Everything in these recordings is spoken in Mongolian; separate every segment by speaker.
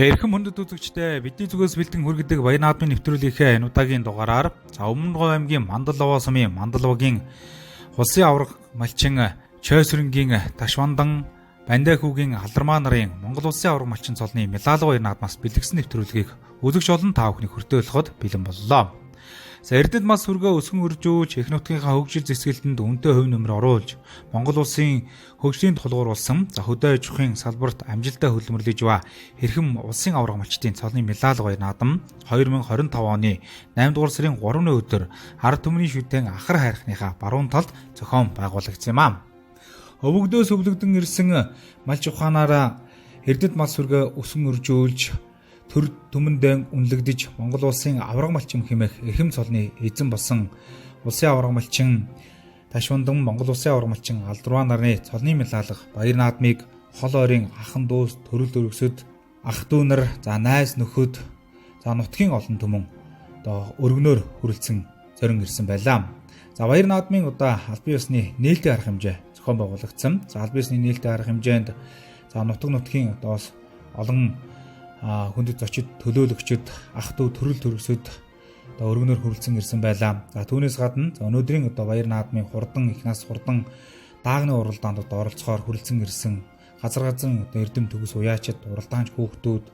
Speaker 1: Хэрхэн хүндэт үзэгчтэй бидний зүгээс бэлтгэн хүргэдэг Баяр наадмын нэвтрүүлгийнхээ энэ удаагийн дугаараар Өмнөговь аймгийн Мандалова сумын Мандаловагийн улсын авраг малчин Чойсрынгийн Ташвандан Бандайхүүгийн Алдармаа нарын Монгол улсын авраг малчин цолны Милалга Баяр наадмаас бэлтгэсэн нэвтрүүлгийг үзэгч олон та бүхний хүртээлөхөд бэлэн боллоо. За Эрдэнэт мас сүргээ өсгөн үржүүлж их нутгийнхаа хөгжил зэсгэлтэнд үнэтэй хувь нэмэр оруулж Монгол улсын хөгжлийн тулгуур болсон хөдөө аж ахуйн салбарт амжилттай хөдөлмөрлөж ба хэрхэн улсын авраг малчдын цолны Милалга Баяр наадам 2025 оны 8 дугаар сарын 3-ны өдөр ард түмний шүтэн ахар хайрхныхаа баруун талд зохион байгуулагдсан юм аа. Өвөгдөөс өвлөгдөн ирсэн малч ухаанаараа Эрдэнэт мас сүргээ өсгөн үржүүлж төр түмэндээ үнэлэгдэж Монгол улсын авраг малчин хэмээх эрхэм цолны эзэн болсон улсын авраг малчин Ташвандан Монгол улсын авраг малчин Алдармаа нарны цолны Милалга Баяр наадмыг хол ойрын ахан дүүс төрөл төрөсөд ах дүү нар за найз нөхөд за нутгийн олон түмэн одоо өргөнөөр хүрэлцэн зорин ирсэн байлаа. За Баяр наадмын удаа албан ёсны нээлттэй арга хэмжээ зохион байгуулагдсан. За албан ёсны нээлттэй арга хэмжээнд за нутгийн одоос олон хүндэт зочид төлөөлөгчд ах дүү төрөл төрөсөд одоо өргөнөөр хүрэлцэн ирсэн байлаа. За түүнээс гадна өнөөдрийн одоо Баяр наадмын хурдан их нас хурдан даагны уралдаанд одоо оролцохоор хүрэлцэн ирсэн газар одоо эрдэм төгс уяачид уралдаанч хүүхдүүд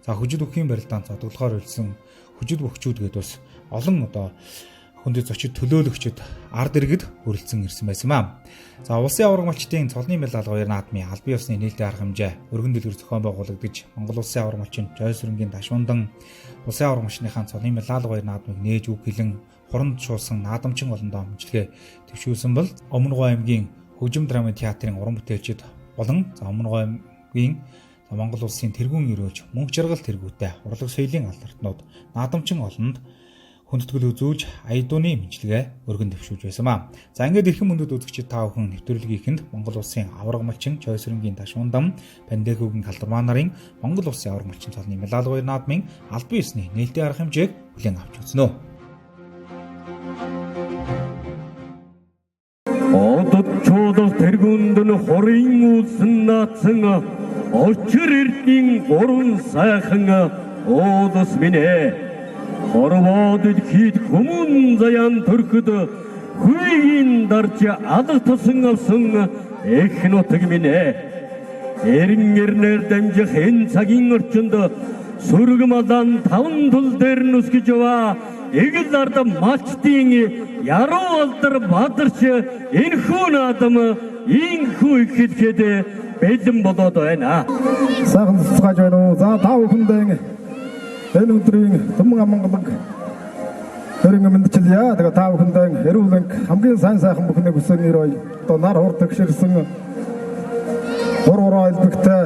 Speaker 1: за хүжил бүхийн барилдаанд зодглохоор ирсэн хүжил бөхчүүд гээд бас олон одоо хүндэт зочид төлөөлөгчд ард иргэд хүрэлцэн ирсэн байсан юм аа. За улсын авраг малчдын цолны Милалга Баяр наадмын албан ёсны нээлттэй арга хэмжээ өргөн дэлгэр зохион байгуулагдаж Монгол улсын авраг малчин Чойсрынгийн Ташвандан улсын авраг малчныхаа цолны Милалга Баяр наадмыг нээж үг хэлэн хуранд шуулсан наадамчин олондоо хүнчлэгээ төвшүүлсэн бол Өмнөговь аймгийн хөгжим драмын театрын уран бүтээлчид болон Өмнөговь аймгийн Монгол улсын тэргүүн өрөөж мөнх жаргал тэргүүтэй урлаг соёлын алдартнууд наадамчин олонд хүндэтгэл үзүүлж аяд дууны мэдлэгээ өргөн дэвшүүлж байсан маа. За ингээд эрхэм мөндөд үзэгчид та бүхэн нэвтрүүлгийнхэнд Монгол улсын авраг малчин Чойсрынгийн Ташвандан Бандайхүүгийн Алдармаа нарын Монгол улсын авраг малчин цолны Милалга Баяр наадмын албан ёсны нээлттэй арга хэмжээг хүлээн авч үзнэ.
Speaker 2: Одод чуулга тэргүүнд нь хорын үлсэн наацсан очир эрдийн гурван сайхан уудас минь Хорвоод дэлхийд хүмүүн заяан төрөхөд хүйгийн дарж алга тусан авсан их нутаг минь эрен эрнээр дамжих энэ цагийн орчинд сүрэг малан таван тул дээр нүсгэж ба эгэл ард малчдын яруу алдар бадарч энэхүү наадам инхүү ихэд бэлэн болоод байна.
Speaker 3: Сайхан цэцгааж байна уу? За та бүхэндээ энэ өдрийн түмэн амгалаг хэрэг мэдчилъя. Тэгээ та бүхэндээ эрүүлэн хамгийн сайхан бүхнийг хүсэнээр одоо нар хурд гширсэн уруу элбэгтэй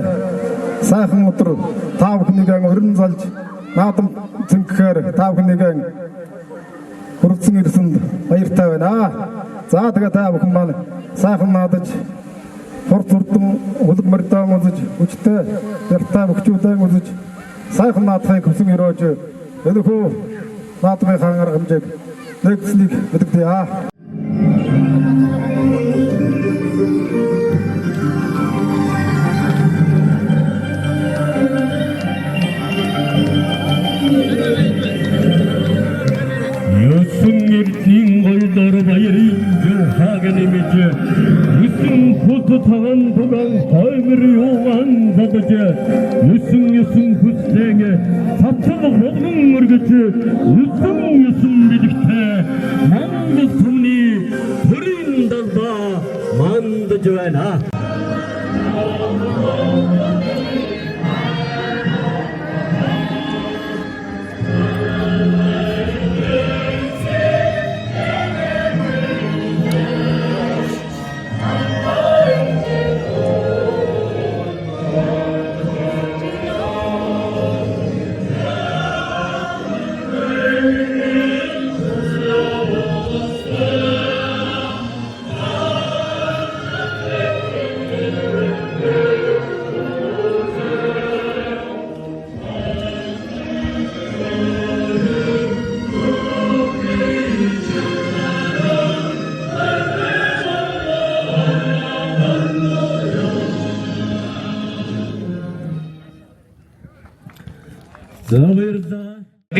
Speaker 3: сайхан өдөр та бүхнийг өрн залж наадам зингээр та бүхнийг хүрсэн ирсэнд баяртай байна. За тэгээ та бүхэн маань сайхан наадаж хурд хурдан үлэг морьдон үзэж хүчтэй яртай бөхчүүдэн үзэж сайхан наадахыг хүсэн өрөөж энэхүү наадмын арга хэмжээг нэгслийг мэдгдэе.
Speaker 2: Юусэн эрдийн гойлоор баярын жохаг нэмэж юусэн хот таван дуган хоймэр юуган задаж юусэн хүслэг цацал болгон өргөж юусэн бидэгтэй Монгол түмний төрийн далбаа мандаж байна.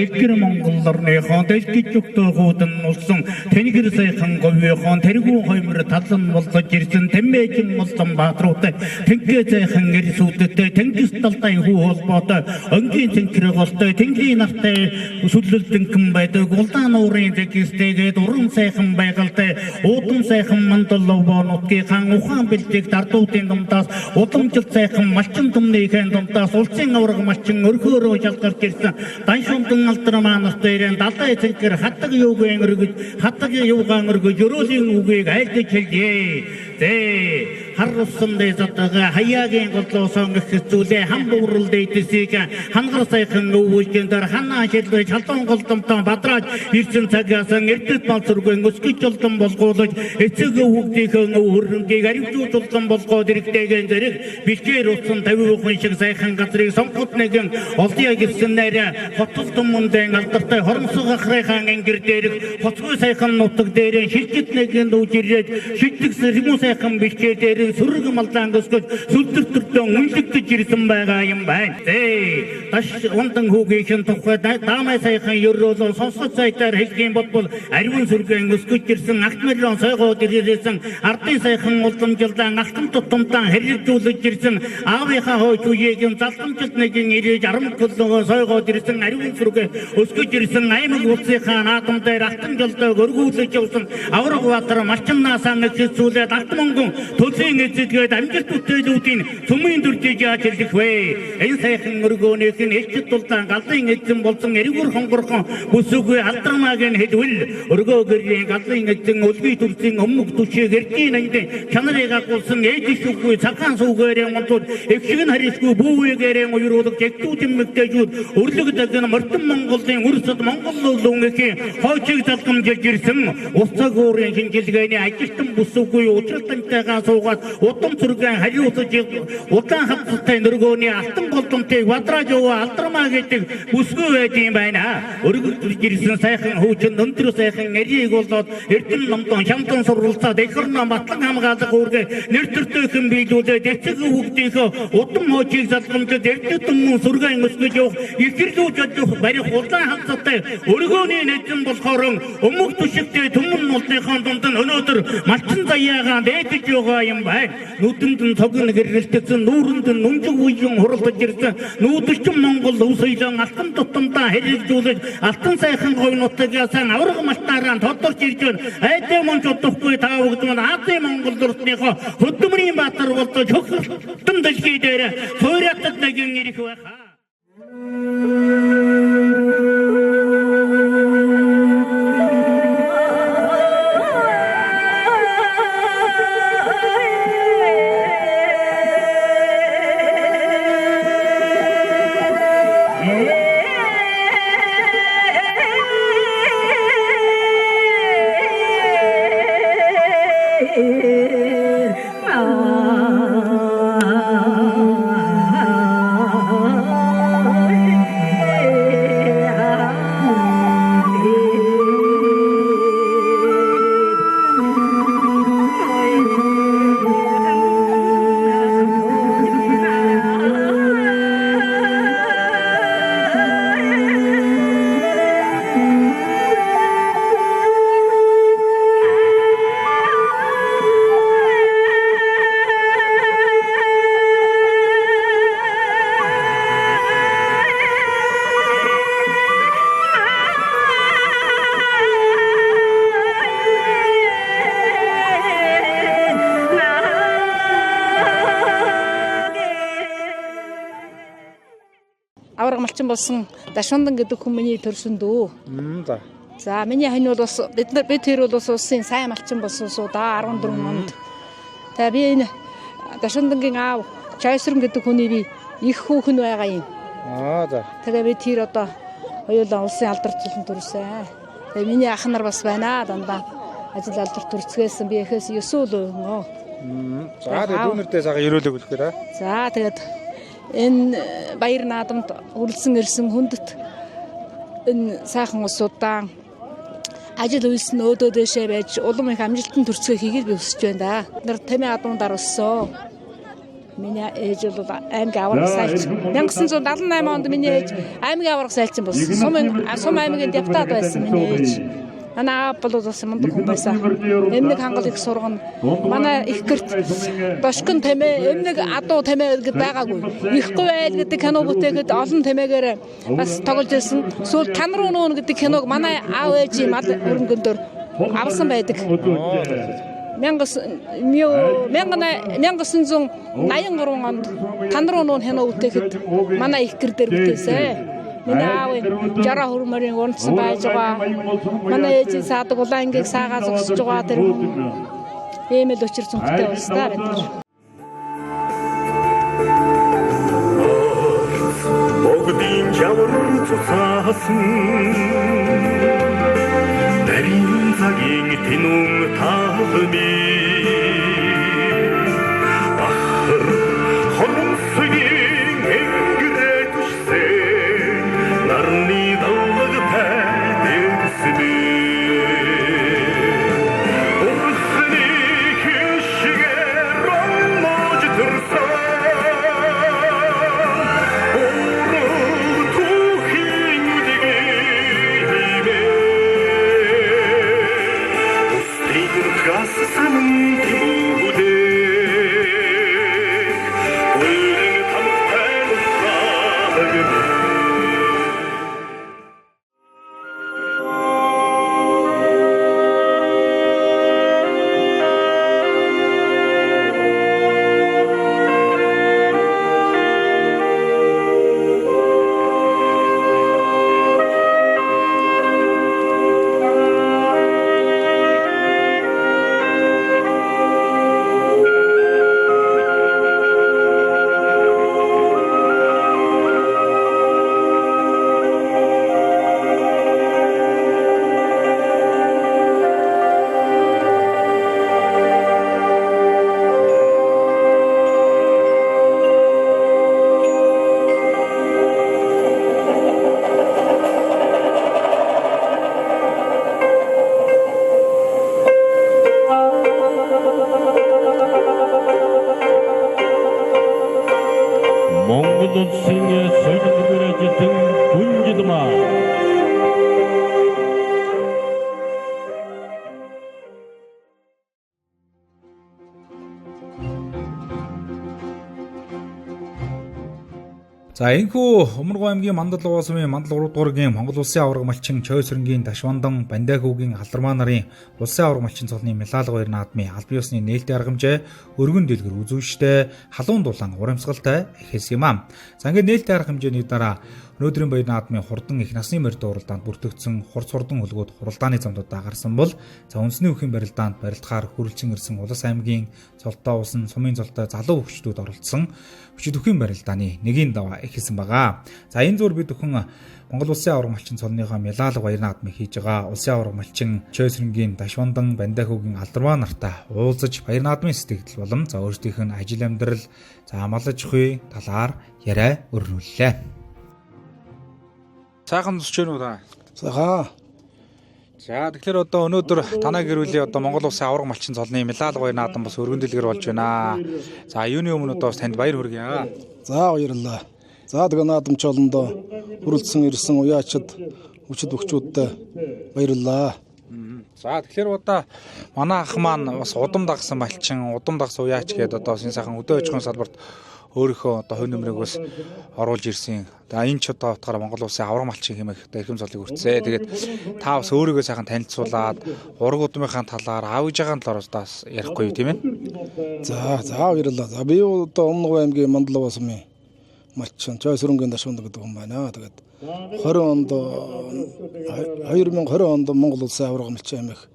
Speaker 4: дэлгэр монголлорныхон дэлгэж өгтөөгүүд нь улсан тэнгэр сайхан говьёхон тэргүү хоймор талан болж ирсэн тэмээжин молсон баатруутай тэнхээ сайхан эрсүүдтэй тэнгис талтай хүү холбоотой өнгийн тэнхэр голтой тэнгэрийн нартай сүлэлдэнхэн байдаг улдаан уурын зэгстэйгээд уран сайхан байгальтай уудам сайхан мандалловоонуудгийн ухаан бэлтгийг дардуудын дундаас уламжлалт сайхан малчин түмнийхэн дундаас улсын авраг малчин өрхөөрөө шалгарч ирсэн даншундан алдар маанаас дээрэн далай цэнхэр хатаг юугаан өргөж өрөөлийн үгийг айлдаж хэлье. Харсан дэзатага хаягийн голлоосон хэцүүлээ хамбуурл дэйтэсийг хангар сайхан өвөлгөн дээр ханаа шилбэж халуун голдомтон бадрааж ирсэн цагаасан эрдэт балцургын өсгөж жолдон болгоолж эцэг хүүхдийнхээ хөрөнгийг аривжуулсан болгоод иргэдээгэн зэрэг бэлгээр утсан 50% шиг сайхан газрыг сонгот нэгэн олдъя гисэн нэрэ хотол түмүндэн алдартай хормсог ахрайхан ангир дээрх хоцгүй сайхан нутаг дээрэн шилжит нэгэн дүүжирээд шилдэг сэрмүү сайхан бэлгээр дээр сүрэг малдаан өсгөж сүлдөртөртөн үнэлэгдэж ирсэн байгаа юм байна. Таш ундан хүүгийн тухай даамай сайхан ёроолоо сонсгоц сайтаар хэлхийн бодвол ариун сүргэн өсгөж ирсэн ахмадын сойгоод ирсэн ардын сайхан уламжлалдан алтан тутамтан хэрэгжүүлж ирсэн аавынхаа хойч үеийн залхамжилт нэгэн ирээж 10 килогоо сойгоод ирсэн ариун сүргэн өсгөж ирсэн аймаг улсынхаа наадам дээр алтан жолдойг өргүүлж явсан авраг баатар малчиннаасаа нэгсүүлээд алтмонгон төлөлийн эзэдгээд амжилт бүтээлүүдийн цөмийн дүртийг яаж хэлэх вэ? Энэ сайхан өргөөнийх нь элчит тулдаан галын эзэн болсон эргүүр хонгорхон бүсгүй алдармааг нь хэлвэл өргөөгөрийн галын эзэн өлгий төрлийн өмнөг түшиг эрдийн андын чанарыг агуулсан ээж шүггүй цагаан сүүгээрээ монтууд эвшиг нь харисгүй бүүгээрээ уйруулах жигдүү тэммэгтэйчүүд өрлөгдөг нь мөртөн Монголын үрсэд Монгол улууныхийн хойчиг залгамжилж ирсэн уцаг уурын шинжилгээний ажилтан бүсгүй уучралтантайгаа суугаад удам зүргэн хариуцаж удаан хавцтай нөргөөний алтан голдомтыг бадрааж яваа алдармаа гэдэг бүсгүй байд юм байна. Өргөж ирсэн сайхан хуучин өндөр сайхан эрийг болоод эрдэнэ номдон шамдан сурвалцаад эхэрнэ батлан хамгаалах үүргээ нэр төртөйхэн биелүүлээд эцэг хүүхдийнхөө удам хоочийг залгамжид эрдэнэ түмэн сүргэн өсгөж явах ихэрлүүж чадах барих удаан хавцтай өргөөний нэзэн болохоор өмнөх түшигтэй түмэн улсынхаа дунд нь өнөөдөр малчин заяагаа дээдэж байгаа юм байна. Нүдэнд нь цогн гэрэлтсэн нүүрэнд нь нүнжиг үеийн хуралдаж ирсэн нүүдэлчин Монгол өвсөйлөн алтан тутамдаа хэрэгжүүлж алтан сайхан гойнуудтайгаас авраг малтаараа тодорч ирж байна. Айдэ монч удахгүй та бүгд маань Азийн Монгол дурсныхоо хөдөлмөрийн баатар болдог хөхтөн дэлхий дээр суйратад нэгэн ирэх байхаа.
Speaker 5: Авраг малчин болсон Дашундан гэдэг хүн миний төрсөн дөө. За миний хань бол бас бид тэр бол улсын сайн малчин болсон суу да 14 онд. Тэгээ би энэ Дашундангийн аав Чайсрын гэдэг хүний би их хүүхэн байгаа юм.
Speaker 6: За.
Speaker 5: Тэгээ би тэр одоо хоёулаа улсын алдарчлан төрсөн. Тэгээ миний ах нар бас байна дандаа ажил алдарт төрцгээсэн би эхээс 9 өлөө.
Speaker 6: За тэгээ дүүнэрдээ сага ерөөлөг үлэхээр.
Speaker 5: За тэгээд энэ баяр наадамд хүрэлсэн ирсэн хүндэт энэ сайхан усудаа ажил үйлс нь өөдөө дэшээ байж улам их амжилтанд төрцгөө хийгээд би өсөж байна да. Нар тамийн адуун даруулсан. Миний ээж бол аймгийн аварга сайлч. 1978 онд миний ээж аймгийн аварга сайлчин болсон. Сум аймгийн депутат байсан миний ээж. Манай аав бол бас мундаг хүн байсан. Эмнэг хангал их сургана. Манай их гэрт бошгон тамэ, эмнэг адуу тамэ гэдэг байгаагүй. Ихгүй айл гэдэг кино бүтээхэд олон тамэгээр бас тоглож ирсэн. Сүүл Тан руу нүүн гэдэг киног манай аав ээжийн мал өрөнгөндөр авсан байдаг. 1983 онд Тан руу нүүн кино бүтээхэд манай их гэр дээр бүтээсэн. Миний аав жараа хөрмөрийн унтсан байж байгаа. Манай ээжийн саадаг улаангийг саагаа зогсож байгаа тэр ийм л учир зүнхтэй болсдаа бид.
Speaker 2: Богдын жавар цусаасан Дарин цагийн тэнүүн таалми Бахар хоромсгийн энгэрэ түшсэн Нарны давлагтай дэвсэдэ Урхны хишгээр роммож төрсөн
Speaker 1: За энэхүү Өмнөг аймгийн Мандал Уваа сумын Мандал 3 дуургийн Монгол Улсын аварга малчин Чойсрэнгийн Дашвандан Бандайхүүгийн Алдармаа нарын Улсын аварга малчин цолны Милаалга 2 наадмын албан ёсны нээлттэй аргамжаа өргөн дэлгэр үзүүлжтэй халуун дулаан урамсгалтай эхэлсэн юм аа. За ингээд нээлттэй арга хэмжээний дараа өнөөдрийн баяр наадмын хурдан их насны морьд уралдаанд бүртгэгдсэн хурц хурдан хөлгүүд хуралдааны замдуудаа гарсан бол за үндэсний өхийн барилдаанд барилдахаар хүрэлцэн ирсэн Улас аймгийн Цолтой усан сумын Цолтой залуу хөгчдүүд оролцсон хүчит өхийн барилдааны нэгийн даваа эхэлсэн байгаа. За энэ зур бид өхөн Монгол Улсын аварга малчин цолныхоо Милаалга баяр наадмыг хийж байгаа Улсын аварга малчин Чойсрэнгийн Дашвандан Бандайхүүгийн Алдармаа нартай уулзаж баяр наадмын сэтгэл болон за өөрсдийнх нь ажил амьдрал за амлаж ухий талаар яриа өрнүүллээ. Сайхан тусч гэнэ үү та?
Speaker 3: Сайхан.
Speaker 1: За тэгэхээр одоо өнөөдөр танаа гэрүүлийн одоо Монгол Улсын аварга малчин цолны Милаалга баяр наадам бас өргөн дэлгэр болж байна. За юуны өмнө одоо танд баяр хүргье.
Speaker 3: За баярлалаа. За тэгээ наадамч олондоо хүрэлцэн ирсэн уяачид хүчит өгчүүдтэй баярлалаа.
Speaker 1: За тэгэхээр одоо манай ах маань бас удам дагсан малчин, удам дагсан уяач гээд одоо энэ сайхан өдөө ажихын салбарт өөрийнхөө одоо хувь нэмрийг бас оруулж ирсэн. За энэ ч одоо утгаараа Монгол Улсын аварга малчин хэмээх эрхэм цолыг хүртсэ. Тэгээд та бас өөрийгөө сайхан танилцуулаад ураг удмынхаа талаар аавж байгаа талаар бас ярихгүй юу тийм ээ?
Speaker 3: За баярлалаа. За би одоо Өмнөг аймгийн Мандал Уваа сумын малчин Чойсрэнгийн Дашвандан гэдэг хүн байна. Тэгээд 2020 онд Монгол Улсын аварга малчин хэмээх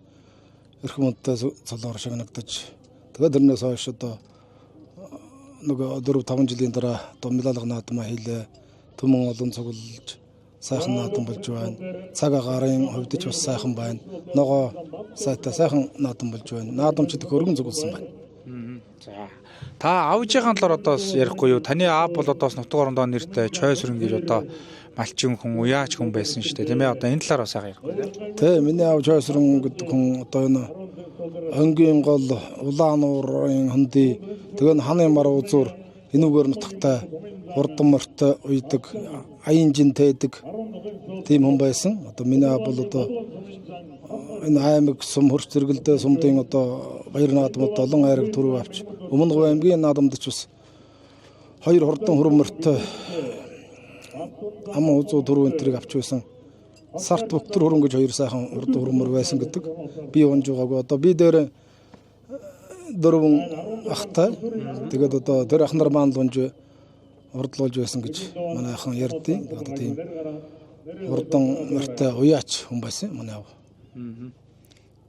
Speaker 3: эрхэм үндэтэй цолоор шагнагдаж тэгээд тэрнээс хойш одоо нөгөө 4-5 жилийн дараа одоо Милаалга наадмаа хийлээ. Түмэн олон цуглуулж сайхан наадам болж байна. Цаг агарын хувьд ч бас сайхан байна. Ногоо сайтай сайхан наадам болж байна. Наадамчид өргөн цуглуулсан байна.
Speaker 1: За та аавж байгаа талаар одоо ярихгүй юу? Таны аав бол одоо нутаг орондоо нэртэй Чойсрэн гэж одоо малчин хүн уяач хүн байсан шүү дээ. Тийм ээ одоо энэ талаар бас ярихгүй.
Speaker 3: Тэ миний аав Чойсрэн гэдэг хүн одоо энэ өнгийн гол улаан уурын хөндөй тэгээ ханы мар узуур энүүгээр нутагтай хурдан морьтой уйдаг, аян жинтэйдэг тийм хүн байсан. Одоо миний аав бол одоо энэ аймаг сум хөрч зэрэгэлдээ сумдын одоо баяр наадмууд олон айраг төрөв авч Өмнө Говь аймгийн наадамд ч бас 2 хурдан хөрөн морьтой ам узуу төрөв энтрийг авч байсан. Сарт бүктэр хөрөн гэж 2 сайхан хурдан хөрөн мөр байсан гэдэг. Би унж байгаагүй. Одоо би дээр 4 ахтай. Тэгээд одоо тэр ах нар маань л унж урдлуулж байсан гэж манай ахын ярьдیں۔ Одоо тийм хурдан морьтой уяач хүн байсан манай аав.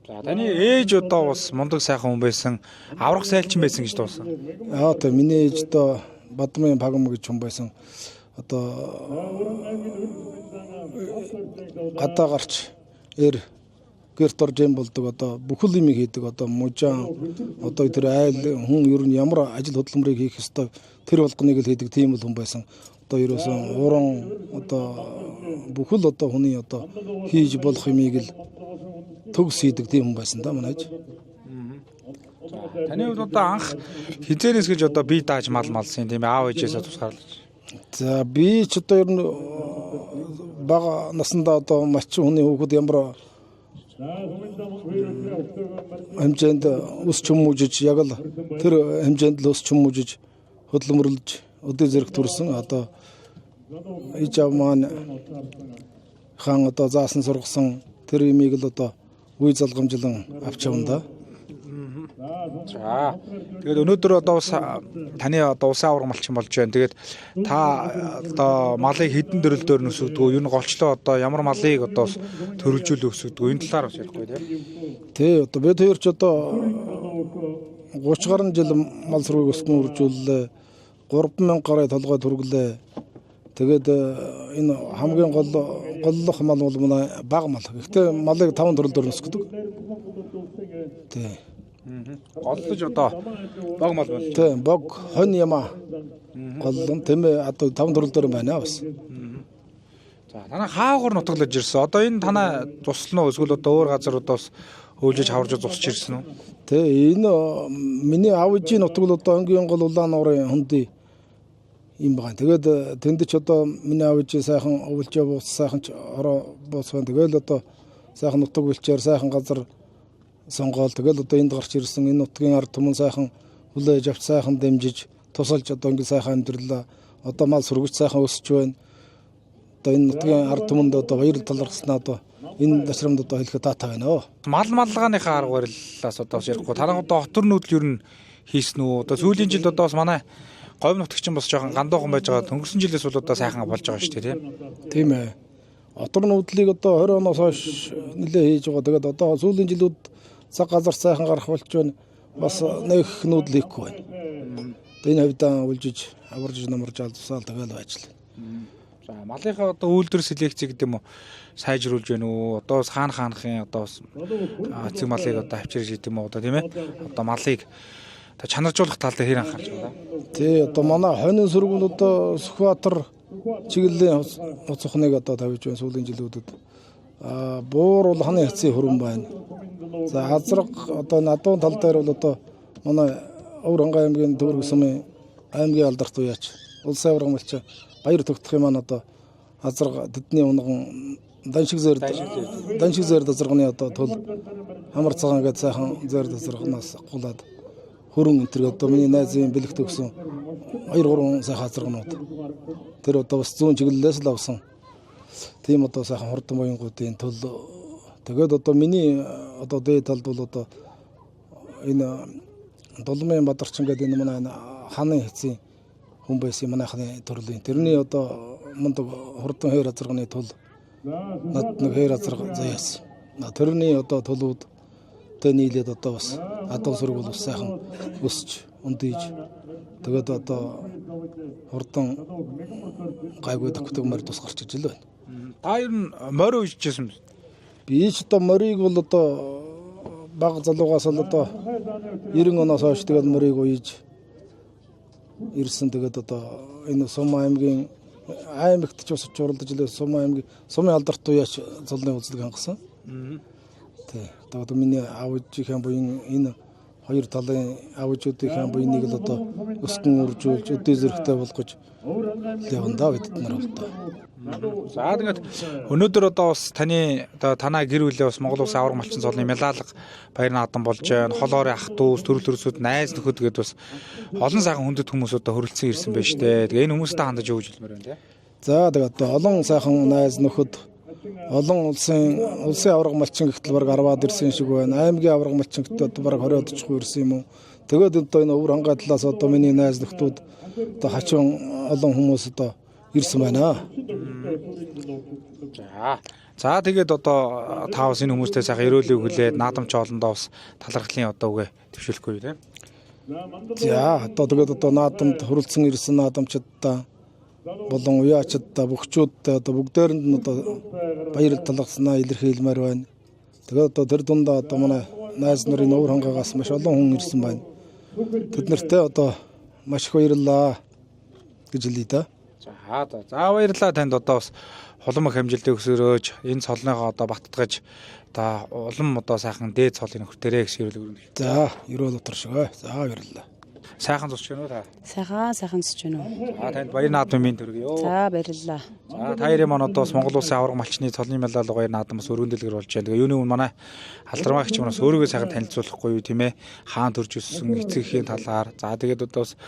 Speaker 1: За таны ээж одоо бас мундаг сайхан хүн байсан, аврах сайлчин байсан гэж дуусан.
Speaker 3: Одоо миний ээж одоо Бадмын Багам гэж хүн байсан. Одоо гадаа гарч гэрт орж юм болдог, одоо бүхэл юм хийдэг, одоо мужаан одоо тэр айл хүн ер нь ямар ажил хөдөлмөрийг хийх ёстой тэр болгоныг л хийдэг тийм л хүн байсан. Одоо ерөөсөн уран одоо бүхэл одоо хүний одоо хийж болох юмыг л төгс хийдэг тийм хүн байсан да манайж.
Speaker 1: Таны хувьд одоо анх хизээрээс гэж одоо бие дааж малсан тийм аав ээжээсээ тусгаарлаж.
Speaker 3: За би ч одоо ер нь бага насндаа одоо малчин хүний хүүхэд ямар хэмжээнд ус чөмөжж яг л тэр хэмжээнд л ус чөмөжж хөдөлмөрлөж өдөө зэрэг төрсөн. Одоо ижав маань хаан одоо заасан сургасан тэр имийг л одоо үе залгамжлан авч явна да.
Speaker 1: За тэгээд өнөөдөр одоо таны одоо усан авраг малчин болж байна. Тэгээд та одоо малыг хэдэн дөрөлдөр өсгөдөг үү? Юу н голчлоо одоо ямар малыг одоо төрөлжүүл өсгөдөг үү? Энэ талаар бас ярихгүй тийм.
Speaker 3: Тий одоо бид хоёр ч одоо 30 гаруй жил мал сургыг өсгөн үржүүллээ. 3000 гаруй толгой төрглөө. Тэгээд энэ хамгийн голлох мал бол манай бага мал. Гэхдээ малыг 5 төрөлдөр өсгөдөг. Тий.
Speaker 1: Голлож одоо бог мал байна.
Speaker 3: Тий, бог хон яма. Голлон тэмээ одоо 5 төрөлдөр байна бас.
Speaker 1: За танаа хаагур нутаглаж ирсэн. Одоо энэ танаа туслан уу эсвэл одоо өөр газруудаас хөөжиж хаварж зусч ирсэн үү?
Speaker 3: Тий, энэ миний авжийн нутагл одоо өнгийн гол улаан нуурын хөндий юм байна. Тэгээд тэнд ч одоо миний авжийн сайхан өвлж явуус сайхан ороо босгон. Тэгэл одоо сайхан нутаг бэлчээр сайхан газар сонгоол. Тэгэл одоо энд гарч ирсэн энэ нутгийн ард түмэн сайхан хүлээж авч сайхан дэмжиж тусалж одоо ингэ сайхан амьдралаа одоо мал сүргэж сайхан өсөж байна. Одоо энэ нутгийн ард түмэнд одоо баяр талархснаа одоо энэ дашрамд одоо хэлэхэд таатай байна.
Speaker 1: Мал малгааныхаа арга барилаас одоо ярихгүй. Танаа одоо хотор нүүдэл юу н хийсэн үү? Одоо сүүлийн жилд одоо бас манай Говь нутагчин бас жоохон гандуухан байж байгаа. Өнгөрсөн жилээс бол одоо сайхан болж байгаа шүү дээ
Speaker 3: тийм ээ. Хотор нүүдлийг одоо 20 оноос хойш нэлээ хийж байгаа. Тэгээд одоо сүүлийн жилүүд цаг газар сайхан гарах болж байна. Бас нэг нүүдэл хийхгүй байна. Энэ хавьдаа үлжиж аварж намарж алсаал тэгэл ажиллана.
Speaker 1: За малынхаа одоо үйлдвэр селекц гэдэг юм уу сайжруулж байна уу? Одоо бас хаанхын одоо бас эцэг малыг одоо авчирж гэдэг юм уу одоо тийм ээ? Одоо малыг одоо чанаржуулах тал дээр хэр анхаарч байна?
Speaker 3: Тий одоо манай хонин сүргүүн одоо Сүхбаатар чиглэлийн уцхныг одоо тавьж байна сүүлийн жилүүдэд. Буур бол ханы хэцээ хөрөн байна. За азраг одоо надуун тал дээр бол одоо манай Өвөрхангай аймгийн Төвөрг сумын аймгийн алдарт уяач улсын авраг малчин баяр тогтох юм маань одоо азраг тэдний унган даншиг зэр азрагны одоо тул хамар цагаан гэдэг сайхан зэр азрагнаас гулаад хөрөн энтэр одоо миний найзын бэлэгт өгсөн 2-3 сайхан азрагнууд тэр одоо бас зүүн чиглэлээс л авсан тийм одоо сайхан хурдан буянгуудын тул тэгээд одоо миний одоо дээд талд бол одоо энэ Долмын Бадарчин гэдэг энэ манай хааны хэцийн хүн байсан манайхны төрлийн тэрний одоо мундаг хурдан хэр азрагны тул над нэг хэр азраг заяас тэрний одоо тулууд тэ нийлээд одоо бас адуу сүрэг бол сайхан өсч өндийж тэгээд одоо хурдан гайгүй төгтөг мөр тус гарч иж л байна.
Speaker 1: Та ер нь морь уйжчихсэн юм.
Speaker 3: Би ч одоо морийг бол одоо баг залуугаас л одоо 90 оноос хойш тэгээд морийг уйж ирсэн. Тэгээд одоо энэ Сум аймгийн аймагт ч бас уралдаж илээ Сум аймгийн Сумын алдарт уяач золны үзлэг хангасан. Тий. Одоо миний аав ээжийнхэн буян энэ хоёр талын авжуудынхаа буйныг л одоо өсгөн үржүүлж өдөө зөрөгтэй болгож явна да бид нар бол одоо.
Speaker 1: За тэгээд өнөөдөр одоо бас таны одоо танаа гэр бүлээ бас Монгол Улсын авраг малчин цолны Мялаалга баяр наадам болж байна. Холоорын ах дүүс, төрөл төрөсүүд, найз нөхөд гэдээ бас олон сайхан хүндэт хүмүүс одоо хөрөлцөн ирсэн байна шүү дээ. Тэгээ энэ хүмүүстэй хандаж юу гэж хэлмээр байна те.
Speaker 3: За тэгээд одоо олон сайхан найз нөхөд олон улсын авраг малчин гэгтэл баг 10-аад ирсэн шиг байна. Аймгийн авраг малчин гэгтэл баг 20-од очихгүй ирсэн юм уу. Тэгээд одоо энэ өвөр хангаа талаас одоо миний найз нөхдүүд одоо хачин олон хүмүүс одоо ирсэн байна.
Speaker 1: За тэгээд одоо та бас энэ хүмүүстэй сайхан өрөөлөг хүлээд наадамч олондоо бас талархлын одоо үгээ төвшүүлэхгүй юу те.
Speaker 3: За одоо тэгээд одоо наадамд хөрөлцөн ирсэн наадамчдаа болон уяачдаа бөхчүүдтэй одоо бүгдээрэнд нь одоо баяр талархснаа илэрхийлмээр байна. Тэгээд одоо тэр дундаа одоо манай найз нарын өвөр хангаагаас маш олон хүн ирсэн байна. Тэд нартэй одоо маш их баярлалаа гэж хэлье да.
Speaker 1: За баярлалаа танд одоо бас холом их амжилтыг өсөрөөж энэ цолныгоо одоо баттгаж одоо улам одоо сайхан дээд цолын нөхөртөрөө гэж ширүүл өргөнө.
Speaker 3: За ерөөл утар шигөө. За баярлалаа.
Speaker 1: Сайхан зурч гэнэ үү та?
Speaker 5: Сайхан зурч гэнэ үү?
Speaker 1: Танд баяр наадмын төргийо.
Speaker 5: За баярлалаа.
Speaker 1: За та хоёрын маань одоо бас Монгол Улсын авраг малчны цолны Мялаалга баяр наадам бас өргөн дэлгэр болж байна. Тэгээ юуны өмнө манай алдармаагч манаас өөрийгөө сайхан танилцуулахгүй юу тийм ээ? Хаан төрж өссөн эцэгхийн талаар. За тэгээд одоо бас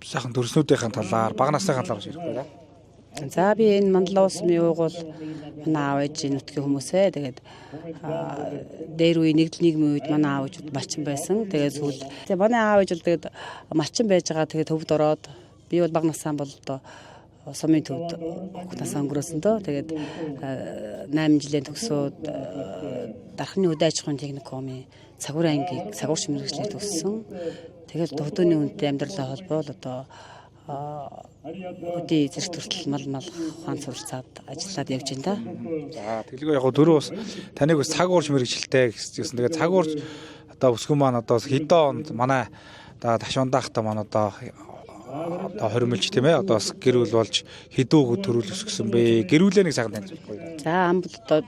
Speaker 1: сайхан төрснүүдийн талаар, бага насны талаар ширэхгүй да.
Speaker 5: За би энэ Мандал улсын уугуул манай аав ээж нутгийн хүмүүсээ тэгээд дээр үе нэгдэл нийгмийн үед манай аав ээж малчин байсан. Тэгээд сүүл тэгээд манай аав ээж бол тэгээд малчин байж байгаа тэгээд төвд ороод би бол бага насаан бол одоо сумын төвд хутасаа өнгөрөөсөн дөө. Тэгээд 8 жилийн төгсөөд дархны хөдөө аж ахуйн техникумын цагуурын ангийг цагуурч мэргэжлэр төгссөн. Тэгээд хөдөөний үнэтэй амьдралаа холбоол одоо өдөө зэрэг төртөл мал ухаан суралцаад ажиллаад явж байна да.
Speaker 1: За тэглгүй яг дөрөв бас таныг бас цагуурч мэргэжилтэй гэсэн. Тэгээд цагуурч одоо өсгөн маань одоо хэдэн онд манай одоо ташвандаахта маань одоо 20 мэлж тийм ээ одоо бас гэр бүл болж хэдүүг төрүүл өсгсөн бэ? Гэр бүлээ нэг сайхан танилцуулахгүй. За
Speaker 5: амбал одоо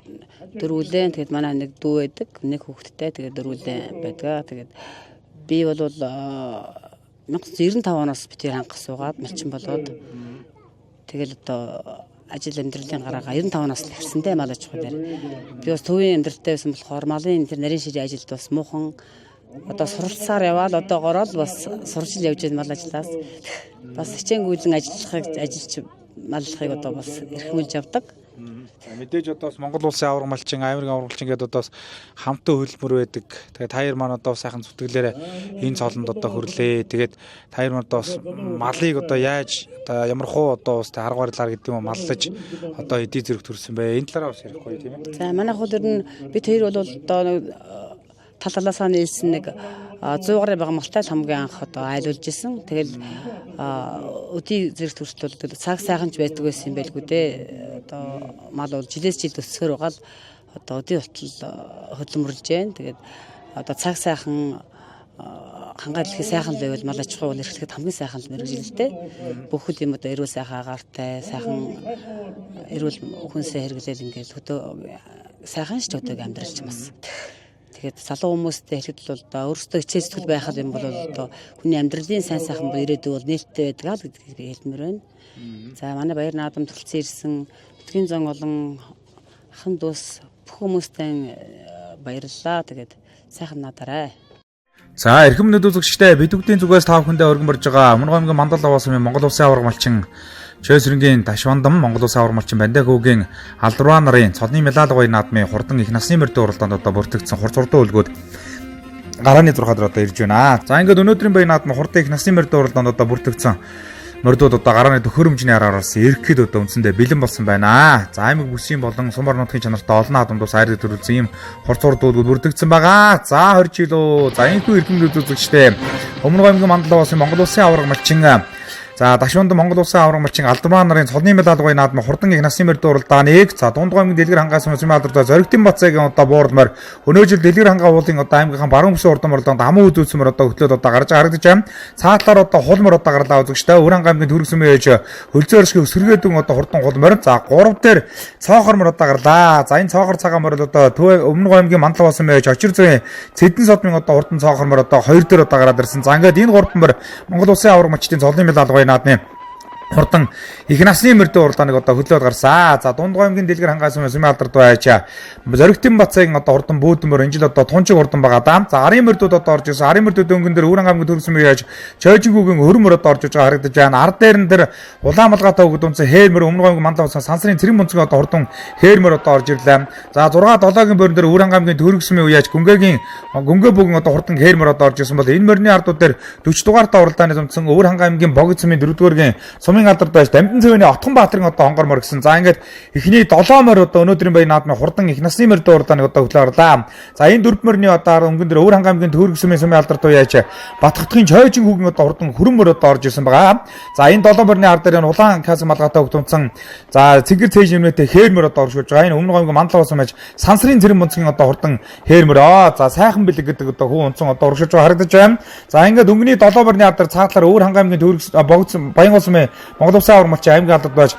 Speaker 5: дөрвөлэн тэгээд манай нэг дүү байдаг, нэг хүүхэдтэй тэгээд дөрвөлэн байдаг. Тэгээд би бол 1995 оноос битээр хангах суугаад малчин болоод тэгэл одоо ажил амьдралын гараагаа 95 оноос ирсэнтэй мал аж ахуй дээр. Би бас төвийн амьдралтай байсан болохоор малын тэр нарийн ширээ ажилд бас муухан одоо суралцаар яваад одоо гороод бас сурч явж байгаа мал ажлаас бас хичээнгүйлэн ажиллаж маллахыг одоо бас эрхмүүлж явдаг.
Speaker 1: Мэдээж одоо бас Монгол Улсын авраг малчин, Америкийн авраг малчин гэдэг одоо бас хамтаа хөлбөр байдаг. Тэгээд та хоёр маань одоо сайхан зүтгэлээрээ энэ цолонд одоо хөрлөө. Тэгээд та хоёр маань одоо бас малыг одоо яаж одоо ямар хуу одоо бас арга барилаар гэдэг юм маллаж одоо эдий зэрэг төрсөн бэ? Энэ талаараа бас ярихгүй тийм ээ.
Speaker 5: За манай хөл ер нь бид хоёр бол одоо тал талаасаа нийлсэн нэг 100 гаруй байгаа малтай хамгийн анх одоо айлуулж исэн. Тэгэл өдий зэрэг төрөлтөл цаг сайханч байдаг байсан юм байлгүй дээ. Одоо мал бол жилээс жил өсгөр байгаа л одоо өдий болтол хөдөлмөрлж байна. Тэгээд одоо цаг сайхан хангалтын сайхан байвал мал аж ахуй эрхлэхэд хамгийн сайхан мэргэжилтэй. Бүх юм одоо эрүүл сайхан агаартай, сайхан эрүүл хүнсээ хэрэглээл ингээд хөдөө сайхан ч өдөөг амьдралч юмас. Тэгээд залуу хүмүүстэй хэлэхэд бол одоо өөрсдөө хичээл зүтгэл байхад юм бол одоо хүний амьдралын сайн сайхан ирээдүй бол нээлттэй байдаг л гэдгийг хэлмээр байна. За манай баяр наадам төрөлцөн ирсэн бүтгэн зан олон ахын дүүс бүх хүмүүстэй баярлалаа. Тэгээд сайхан надараа.
Speaker 1: За эрхэм нүд үзэгчдээ бид бүгдийн зүгээс та бүхэндээ өргөн барьж байгаа Өмнө аймгийн Мандал аваа сумын Монгол Улсын авраг малчин Чөйсрэнгийн Ташвандам Монгол Улсын авраг малчин Бандагуугийн алдарваа нарын цолны Мялаалга баяр наадмын хурдан их насны мөрдөө уралдаанд одоо бүртгэгдсэн хурц урдуу өлгөөд гарааны 6 дээр одоо ирж байна. За ингээд өнөөдрийн баяр наадмын хурдан их насны мөрдөө уралдаанд одоо бүртгэгдсэн мөрдүүд одоо гарааны төхөөрөмжний араараас ирэхэд одоо үндсэндээ бэлэн болсон байна. За аймаг бүсийн болон сумар нутгийн чанартай олон наадамдус айрыг төрүүлсэн ийм хурц урдууд бүрдэгдсэн байгаа. За 20 жил үү. За энэ хүү эрхэм үзэгчтэй Өмнө аймгийн Мандал аваа сумын Монгол Улсын авраг малчин За Дашванд Монгол Улсын аварга малчин Алдармаа нарын цолны медалгой наадмын хурдан их насны мөрд уралдаа нэг. За Дундгоймгийн дэлгэр хангаас Сүмийн алдартай Зоригтын Бацаагийн одоо буурлмаар өнөө жил дэлгэр хангаа уулын одоо аймгийн баруун бүсийн урдан мордонд амуу үзүүлсмэр одоо хөтлөөд одоо гарч харагдаж байна. Цаатлаар одоо хулмар одоо гарлаа үзэгчтэй Өр ханга аймгийн Төрөг Сүмийн ээж хөлзөөршиг өсөргөөдөн одоо хурдан хулмар. За 3 дээр цоохормор одоо гарлаа. За энэ цоохор цагаан морд одоо Өмнө Гомгийн Мандлав болсон ээж очир зүйн Цэдэн содмын одоо хурдан цоохормор одоо 2 дээр одоо гараад ирсэн. За ингээд энэ 3 мөр Монгол Улсын аварга малчдын цолны медалгой наадмын хурдан их насны мөрдөө уралдааныг одоо хөдлөөд гарсан. За Дундгоймгийн дэлгэр хангаас Сүмийн алдарт байж Зоригтын Бацаагийн одоо хурдан бөөдмөр энэ жил одоо тунчиг хурдан байгаа даа. За арын мөрдүүд одоо орж ирсэн. Арын мөрдүүд өнгөн дээр Өр ханга аймгийн Төрөг Сүмийн яаж Чойжингүүгийн хөрмөр одоо орж иж байгаа харагдаж байна. Ар дээрэн дээр Улаанмалгаатай өгд унсан хээрмөр Өмнө Гомгийн Мандлав болсон сансрын цэрэг мөнцгийн одоо хурдан хээрмөр одоо орж ирлээ. За 6-7-гийн борон дээр Өр ханга аймгийн Төрөг Сүмийн яаж гөнгөө бүгэн одоо хурдан хээрмөр одоо орж ирсэн бол энэ мөрний ардууд дээр 40 дугаартай уралдааны зэмцэн Өр ханга аймгийн Богд Сүмийн 4-р Сумын алдарт байж Дамжин цэвэний Отхон Баатарын одоо хонгормор гэсэн. За ингээд эхний 7 морь одоо өнөөдрийн баян наадмын хурдан их насны морьд уралдааныг одоо хөтлөө орлаа. За энэ 4 морьны одоо өнгөн дээр Өр ханга аймгийн Төрөг Сүмийн алдарт байж Батхтгийн Чойжин хүүгийн одоо хурдан хөрмөр одоо орж ирсэн байгаа. За энэ 7 морьны ар дээр нь улаан каз малгаатай өгтөнцөн. За цэгэр цээж нэмнэтэй хээрмөр одоо оршуулж байгаа. Энэ Өмнө Гомгийн Мандлав болсон байж сансрын цэрэг мөнцгийн одоо хурдан хээрмөр. За сайхан бэлэг гэдэг одоо хүн унцсан одоо оршуулж байгаа харагдаж байна. За ингээд өнгөний 7 морьны ар дээр цаатлаар Өр ханга аймгийн Төрөг Богд Баян Улсын Монгол Улсын аварга малчин аймгийн алдарт байж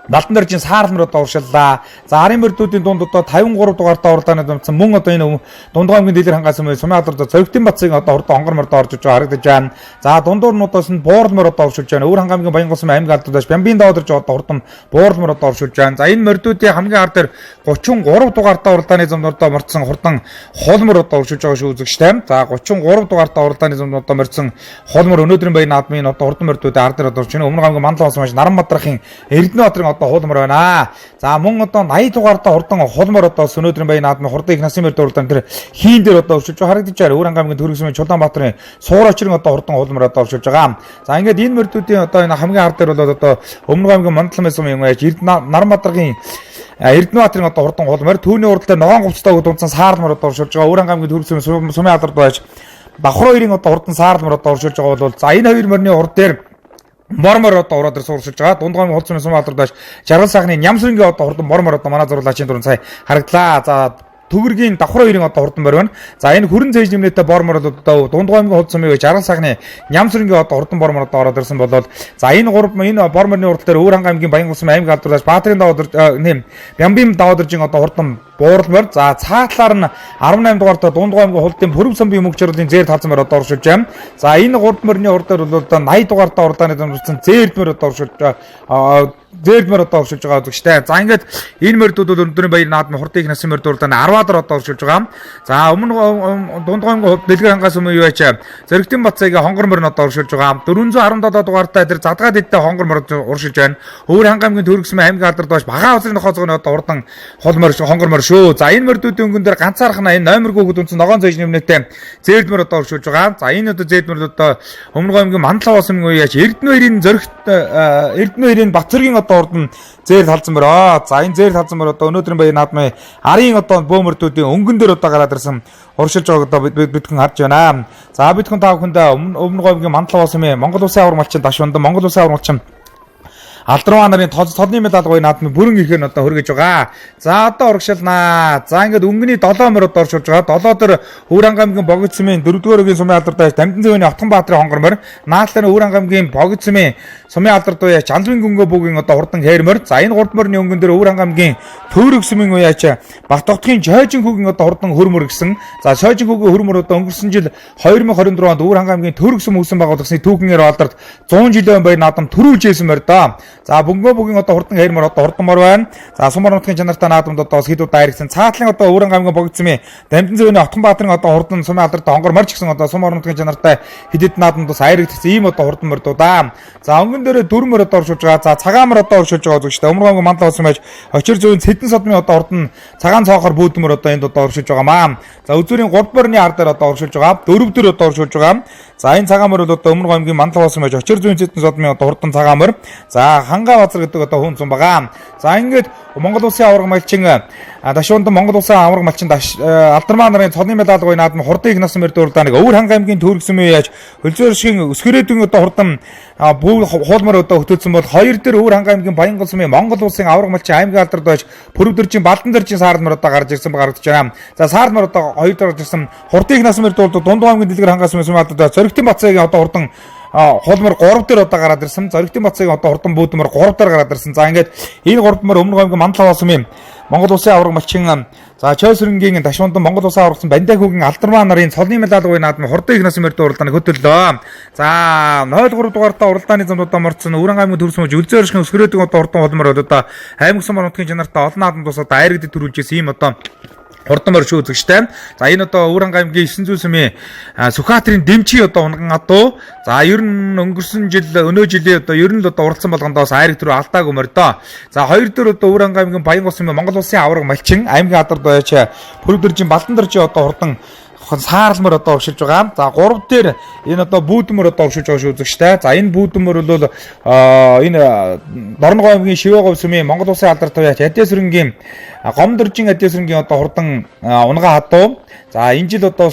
Speaker 1: Балтан дэржийн саармөр одоо уршиллаа. За арын мөрдүүдийн дунд одоо 53 дугаартай уралдааны дамжсан мөн одоо энэ Дундгоймгийн дэлгэр хангаас Сүмийн алдарт Зоригтын Бацаагийн одоо хурдан хонгорморд орж иж харагдаж байна. За дундуурнуудаас нь буурлмор одоо оршуулж байна. Өр ханга аймгийн Баян Улсын аймгийн алдарт байж Бямбийн даваад ирж одоо хурдан буурлмор одоо оршуулж байна. За энэ мөрдүүдийн хамгийн ар дээр 33 дугаартай уралдааны замд одоо мордсон хурдан холмор одоо оршуулж байгаа шүү үзэгчтэй. За 33 дугаартай уралдааны замд одоо мордсон холмор өнөөдрийн баян наадмын одоо хурдан мордүүдийн ар дээр одоо орж байна. Өмнө Гомгийн Мандлав болсон маш Наранбадрахын Эрдэнэбаатарын одоо хулмар байна. За мөн одоо 80 дугаартай хурдан хулмар одоо өнөөдрийн баян наадмын хурдан их насны морьд уралдаан тэр хийн дээр одоо оршуулж харагдаж байна. Өр ханга аймгийн Төрөг Сүмийн Чулаанбаатарын Суур очрын одоо хурдан хулмар одоо оршуулж байгаа. За ингээд энэ морьдүүдийн одоо энэ хамгийн ар дээр бол одоо Өмнө Гомгийн Мандлав Сүмийн яаж Наранбадрахын Эрдэнэбаатарын одоо хурдан хулмар түүний уралдаан ногоон говцтой өгд унсан саармар одоо оршуулж байгаа. Өр ханга аймгийн Төрөг Сүмийн алдарт байж Давхар хоёрын одоо хурдан саармар одоо оршуулж байгаа бол за энэ хоёр морьны урд дээр мормор одоо ураад ирсэн уршиж байгаа. Дундгоймгийн Улсын Сүмийн алдарт байж Жаргал сайхны Нямсрынгийн одоо хурдан мормор одоо манай зурлаачийн дурын сая харагдлаа. За Төгөргийн Давхар хоёрын одоо хурдан морь байна. За энэ хүрэн цээж нэмнэтэй бормор одоо Дундгоймгийн Улсын Сүмийн Жаргал сайхны Нямсрынгийн одоо хурдан бормор одоо ороод ирсэн болол за энэ борморны урал дээр Өр ханга аймгийн Баян Улсын аймгийн алдарт байж Баатарын даваад Бямбийн даваад иржин одоо хурдан буурлмор. За цаатлаар нь 18 дугаартай Дундгоймгийн Хулдын Пүрэв самбын мөнгөчрөлийн зээр талзмаар одоо оршуулж байна. За энэ 3 морьны урал дээр бол одоо 80 дугаартай уралдааны дамжсан зээрдмөр одоо оршуулж зээрдмөр одоо оршуулж байгаа үзэгчтэй. За ингээд энэ морьдүүд бол өнөөдрийн баяр наадмын хурдан их насны морьд уралдааны 10-аар одоо оршуулж байгаа. За өмнө Дундгоймгийн дэлгэр хангаас Сүмийн юу ачаа Зоригтын Бацаагийн хонгормор нь одоо оршуулж байгаа. 417 дугаартай тэр задгаа дэдтэй хонгормор уршуулж байна. Өр ханга аймгийн Төрөг Сүмийн аймгийн алдарт байж Багаан улсын нохоцгоны одоо хурдан хонгормор шүү. За энэ морьдүүдийн өнгөн дээр ганцаархна энэ номергүй хөд үнсэн ногоон цээж нэмнэтэй зээлдмөр одоо оршуулж байгаа. За энэ одоо зээлдмөр одоо Өмнө Гомгийн Мандлав болсон үе яаж Эрдэнэбаатарын Батцэргийн одоо урд нь зээл талзмөр. За энэ зээл талзмөр одоо өнөөдрийн баян наадмын арын одоо бөөмөрдүүдийн өнгөн дээр одоо гараад ирсэн уршилж байгааг одоо бидхэн харж байна. За бидхэн та бүхэндээ Өмнө Гомгийн Мандлав болсон Монгол Улсын аварга малчин Дашванд Монгол Улсын аварга малчин Алдармаа нарын цолны медалгой наадмын бүрэн ихээр одоо хүргэж байгаа. За одоо урагшилнаа. За ингээд өнгөний 7 морь одоо оршуулж байгаа. 7 дээр Өр ханга аймгийн Богд Сүмийн 4-р Сүмийн алдарт байж Дамжин цэвэний Отхон Баатарын хонгормор. Наадлаар Өр ханга аймгийн Богд Сүмийн алдарт байж Чанлын гөнгөө бүгийн одоо хурдан хээрмөр. За энэ 3 морьны өнгөн дээр Өр ханга аймгийн Төрөг Сүмийн уяач Батхтгийн Чойжин хүүгийн одоо хурдан хөрмөр гэсэн. За Чойжин хүүгийн хөрмөр одоо өнгөрсөн жил 2024 онд Өр ханга аймгийн Төрөг Сүм үүсэн байгуулагдсны түүхнээр алдарт 100 жилийн баяр наадам төрүүлж ирсэн морь доо. За бөнгөө бүгийн одоо хурдан хээрмөр одоо хурдан мор байна. За Сумар нутгийн чанартай наадамд одоо сэдвүүд дайрагсан. Цаатлын одоо Өр ханга аймгийн Богд Сүмийн Дамжин цэвэний Отхон Баатарын одоо хурдан Сүмийн алдарт хонгорморч гэсэн одоо Сумар нутгийн чанартай хэдэд наадамд бас аярагдсан ийм одоо хурдан мордуудаа. За өнгөн дээр 4 морь одоо оршуулж байгаа. За цагаан морь одоо оршуулж байгаа үзэгчтэй. Өмнө Гомгийн Мандлав болсон байж очир зүйн Цэдэн содмын одоо хурдан цагаан цоохор бүүдмөр одоо энд одоо оршуулж байгаа маа. За үзүүрийн 3 морьны ар дээр одоо оршуулж байгаа. 4 дээр одоо оршуулж байгаа. За энэ цагаан мөр бол одоо Өмнөг аймгийн Мандал болсон байж очир зүйн цэдэн содмын одоо хурдан цагаан мөр. За Хангаа базар гэдэг одоо хүн зам байгаа. За ингээд Монгол улсын аварга малчин Дашуундан Монгол улсын аварга малчин Алдармаа нарын цолны медалгүй наадам хурдан игнасан мөр дурдааныг Өвөр Ханга аймгийн төргсөн мэй яаж хөлзөөршгийн өсгөрөөдөн одоо хурдан хуулмар одоо хөтөлсөн бол хоёр дээр Өвөр Ханга аймгийн Баянгол сумын Монгол улсын аварга малчин аймгийн алдарт байж Пүрвдэржин Балдан дэржин саардмар одоо гарч ирсэн гаргаж байна. За саардмар одоо хоёр дээр гарч ирсэн хурдан игнасан мөр дурд Дундгой аймгийн дэлгэр хангаас сумын алдарт Зоригтын Бацаагийн одоо хурдан хулмар 3 дээр одоо гараад ирсэн. Зоригтын Бацаагийн одоо хурдан бүүдмөр 3 дээр гараад ирсэн. За ингээд энэ 3 мөр Өмнөг аймгийн Мандал сумын Монгол улсын аварга малчин за Чойсрынгийн Дашуундан Монгол улсын аваргасан Бандаг хүүгийн Алдармаа нарын цолны медалгүй наадам хурдан игнасан мөр уралдааны хөтөллөө. За 03 дугаартаа уралдааны замдуудаа морцсон Өвөр Ханга аймгийн төрсөн мөж Үлзээршгийн өсгөрөөдөн одоо хурдан хулмар одоо аймаг сумын нутгийн чанартай олон наадам тусаад айрагдд төрүүлжсэн ийм одоо хурдан мөр шүү үзэгчтэй. За энэ одоо Өвөр Ханга аймгийн 900 сумын Сүхбаатарын Дэмчи одоо унган адуу. За ер нь өнгөрсөн жил өнөө жилийн одоо ер нь л одоо уралсан болгондоо айраг төрөө алдаагүй мордоо. За хоёр дээр одоо Өвөр Ханга аймгийн Баянгол сумын Монгол улсын аварга малчин аймгийн алдарт байж Пүрвдэржин Балдан дэржин одоо хурдан сааралмар одоо уршилж байгаа. За 3 дээр энэ одоо бүүдмөр одоо уршилж байгаа шүү үзэгчтэй. За энэ бүүдмөр бол энэ Дорногой аймгийн Шивээгов сумын Монгол улсын алдарт байж Адэсрэнгийн Гомдөржин Адэсрэнгийн одоо хурдан унгаа хадуу. За энэ жил одоо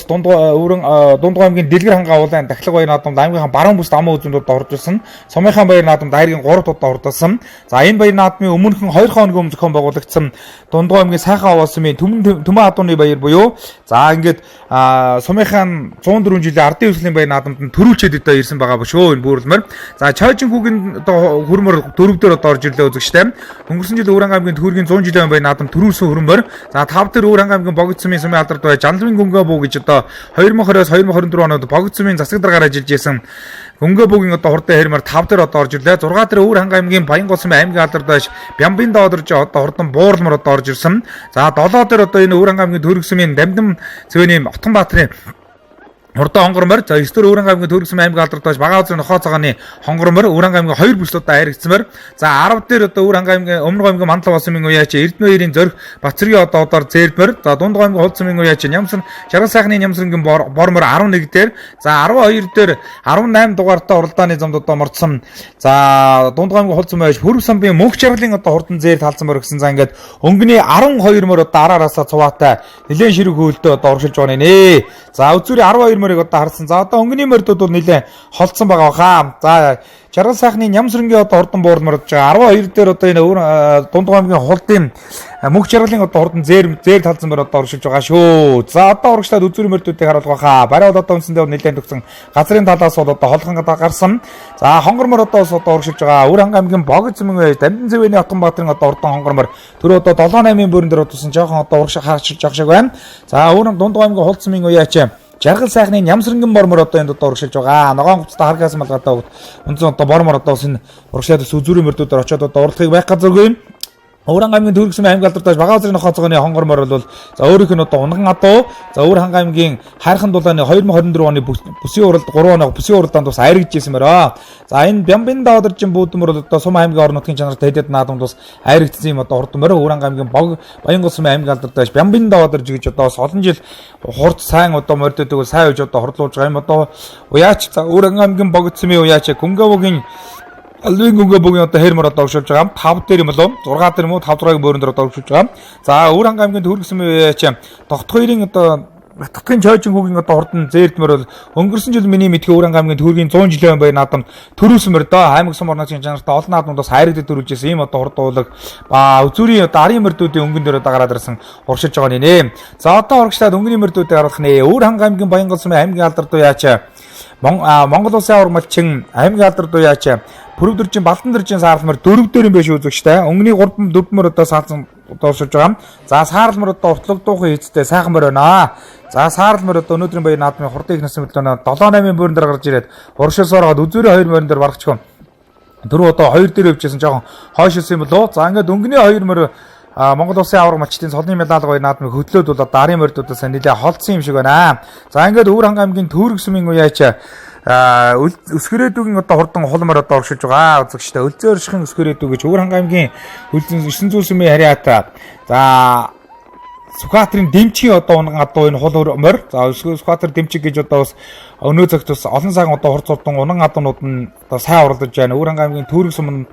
Speaker 1: Дундгой аймгийн Дэлгэр хангаа уулын дахлаг баяр наадамд аймгийнхаа баруун бүс дамын үзэнд одоо орж ирсэн. Сумынхаа баяр наадамд айргийн 3 удаа ордсон. За энэ баяр наадмын өмнөхөн 2 хоног өмнө зохион байгуулагдсан Дундгой аймгийн Сайхан Овоосмын Төмөн хадууны баяр буюу за ингээд сумынхаа 104 жилийн ардын өслийн баяр наадамд нь төрүүлчээд одоо ирсэн байгаа бошөө энэ бүрэлмэр. За Чойжин хүүгийн одоо хөрмөр 4 дээр одоо орж ирлээ үзэгчтэй. Өнгөрсөн жил Өвөр Ханга аймгийн төргийн 100 жилийн баяр наадамд төрүүлсэн хөрмөр. За 5 дээр Өвөр Ханга аймгийн Богд сумын сумын алдарт байж Жанлын гөнгөө буу гэж одоо 2020-оос 2024 оноод Богд сумын засаг даргаар ажиллаж исэн гөнгөө буугийн одоо хурдан хэрмэр 5 дээр одоо орж ирлээ. 6 дээр Өвөр Ханга аймгийн Баянгол сумын аймгийн алдарт байж Бямбин доодорж одоо хурдан буурлмар одоо орж ирсэн. За 7 дээр одоо энэ Өвөр Ханга аймгийн Төрөг сумын Дамдам цэвэний Отгон баатрын хурдан хонгормор за 9 дээр Өвөр Ханга аймгийн Төрөг сумын аймгийн алдарт байж Бага узрын нохоо цагааны хонгормор Өвөр Ханга аймгийн 2 бүслүүдэд хайрцмаар за 10 дээр одоо Өвөр Ханга аймгийн Өмнөг аймгийн Мандал сумын уяач Эрдэнэгийн Зориг Бацргийн одоо одоор зээрдмэр за Дундгой аймгийн Хулд сумын уяач Нямсан Жаргал сайхны Нямсрынгийн бормор 11 дээр за 12 дээр 18 дугаартаа уралдааны замд одоо морцсон за Дундгой аймгийн Хулд сумын уяач Хөрөв самбын Мөнх Жаргалын одоо хурдан зээр талцсан мөр гэсэн за ингээд өнгөний 12 мөр одоо араараасаа цуваатай нэлээд ширэг хөөлтөө одоо уршилж байгаа нэ. За үзүүрийн 12 мөрийг одоо харсан. За одоо өнгөний мөрдүүд бол нэлээд холдсон байгаа хаа. За Жаргал сайхны Нямсрынгийн одоо хурдан буурлмар орж байгаа 12 дээр одоо энэ Дундгой аймгийн Хулдын Мөнх Жаргалын одоо хурдан зээр талцсан мөр одоо уршилж байгаа шүү. За одоо урагшлаад үзүүрийн мөрдүүдийг харуулах хаа. Барай бол одоо үндсэндээ нэлээд төгсөн газрын талаас бол одоо холхон гарсан. За хонгормор одоо одоо уршилж байгаа Өвөр Ханга аймгийн Богд сумын байж Дамдын цэвэний Отгон баатрын одоо хурдан хонгормор тэр одоо 7-8-ын бүрэн дээр утсан жоохон одоо урагшаа хаарчилж байгаа шиг байна. За Өвөр Дундгой аймгийн Хулд сумын уяач Жаргал сайхны Нямсрынгийн бормор одоо энд одоо урагшилж байгаа. Ногоон хувцастай харгаас малгадаа үнэн одоо бормор одоо энэ урагшаад үзүүрийн мөрдүүдээр очиод одоо уралдахыг байх газаргүй. Өвөр Ханга аймгийн Төрөг сумын аймгийн алдарт Бага узрын нохоо цагааны хонгормор бол за өөрийнх нь одоо унган адуу за Өвөр Ханга аймгийн Хайрхан дулааны 2024 оны бүсийн уралд 3 оноо бүсийн уралдаанд бас айрагдчихсэн мөрөө. За энэ Бямбин доодоржин бүүдмөр бол одоо сум аймгийн орон нутгийн чанартай хэдэд наадамд бас айрагдсан юм одоо хурдан мөрөө Өвөр Ханга аймгийн Баянгол сумын аймгийн алдарт байж Бямбин доодорж гэж одоо олон жил хурд сайн одоо мордодог сайн үж одоо хордлуулж байгаа юм одоо уяач за Өвөр Ханга аймгийн Богд сумын уяач Гөнгөөгийн Алвин гөнгөө бүгийн одоо хэрмэр одоо уршилж байгаа. 5 дээр юм болов 6 дээр юм уу 5 дугааргийн бөөрөн дээр одоо уршилж байгаа. За Өвөр Ханга аймгийн Төрөг сумын уяач Тогт хоёрын одоо Татгын Чойжин хүүгийн одоо хурдан зээрдмөр бол өнгөрсөн жил миний мэдхий Өвөр Ханга аймгийн Төргийн 100 жилийн баяр наадамд төрүүлсэн мөр доо аймаг сум орнгийн чанартай олон наадмууд бас хайрагддаг төрүүлжсэн ийм одоо хурдан уулаг үзүүрийн одоо арын мөрдүүдийн өнгөн дээр одоо гараад ирсэн уршилж байгаа нэ. За одоо урагшлаад өнгөний мөрдүүдийг харуулах нэ. Өвөр Ханга аймгийн Баянгол сумын аймгийн алдарт уяач Монгол улсын аварга малчин аймгийн алдарт уяач Пүрвдэржин Балдан дэржин саарлмар 4 дээр юм биш үзэгчтэй. Өнгөний 3 4 мөр одоо саалсан одоо уршилж байгаа. За саарлмар одоо уртлагдуухан хийцтэй сайхан мөр байна. За саарлмар одоо өнөөдрийн баяр наадмын хурдан игнасан мөрдлөө 7-8-ын бөөрөн дээр гарч ирээд уршилсоороод үзүүрийн 2 мөрөн дээр барахчихсан. Түрүү одоо 2 дээр өвчсэн жоохон хойшилсан юм болоо. За ингээд өнгөний 2 мөр Монгол улсын аварга малчдын цолны медаль гоё наадмын хөдлөөд бол одоо арын мордуудаас нэлээд холдсон юм шиг байна. За ингээд Өвөр Ханга аймгийн Төрөг сумын уяач өсгөрөөдүүгийн одоо хурдан хулмар одоо уршилж байгаа үзэгчтэй Үлзээршгийн өсгөрөөдүү гэж Өвөр Ханга аймгийн 900 сумын хариат за Сүхбаатарын дэмчгийн одоо унган адуу энэ хул морь. За Сүхбаатар дэмчиг гэж одоо бас өнөө цагт бас олон цагаан одоо хурц урдан унан адуунууд нь одоо сайн уралдаж байна. Өвөрхангай аймгийн Түүрэг сумын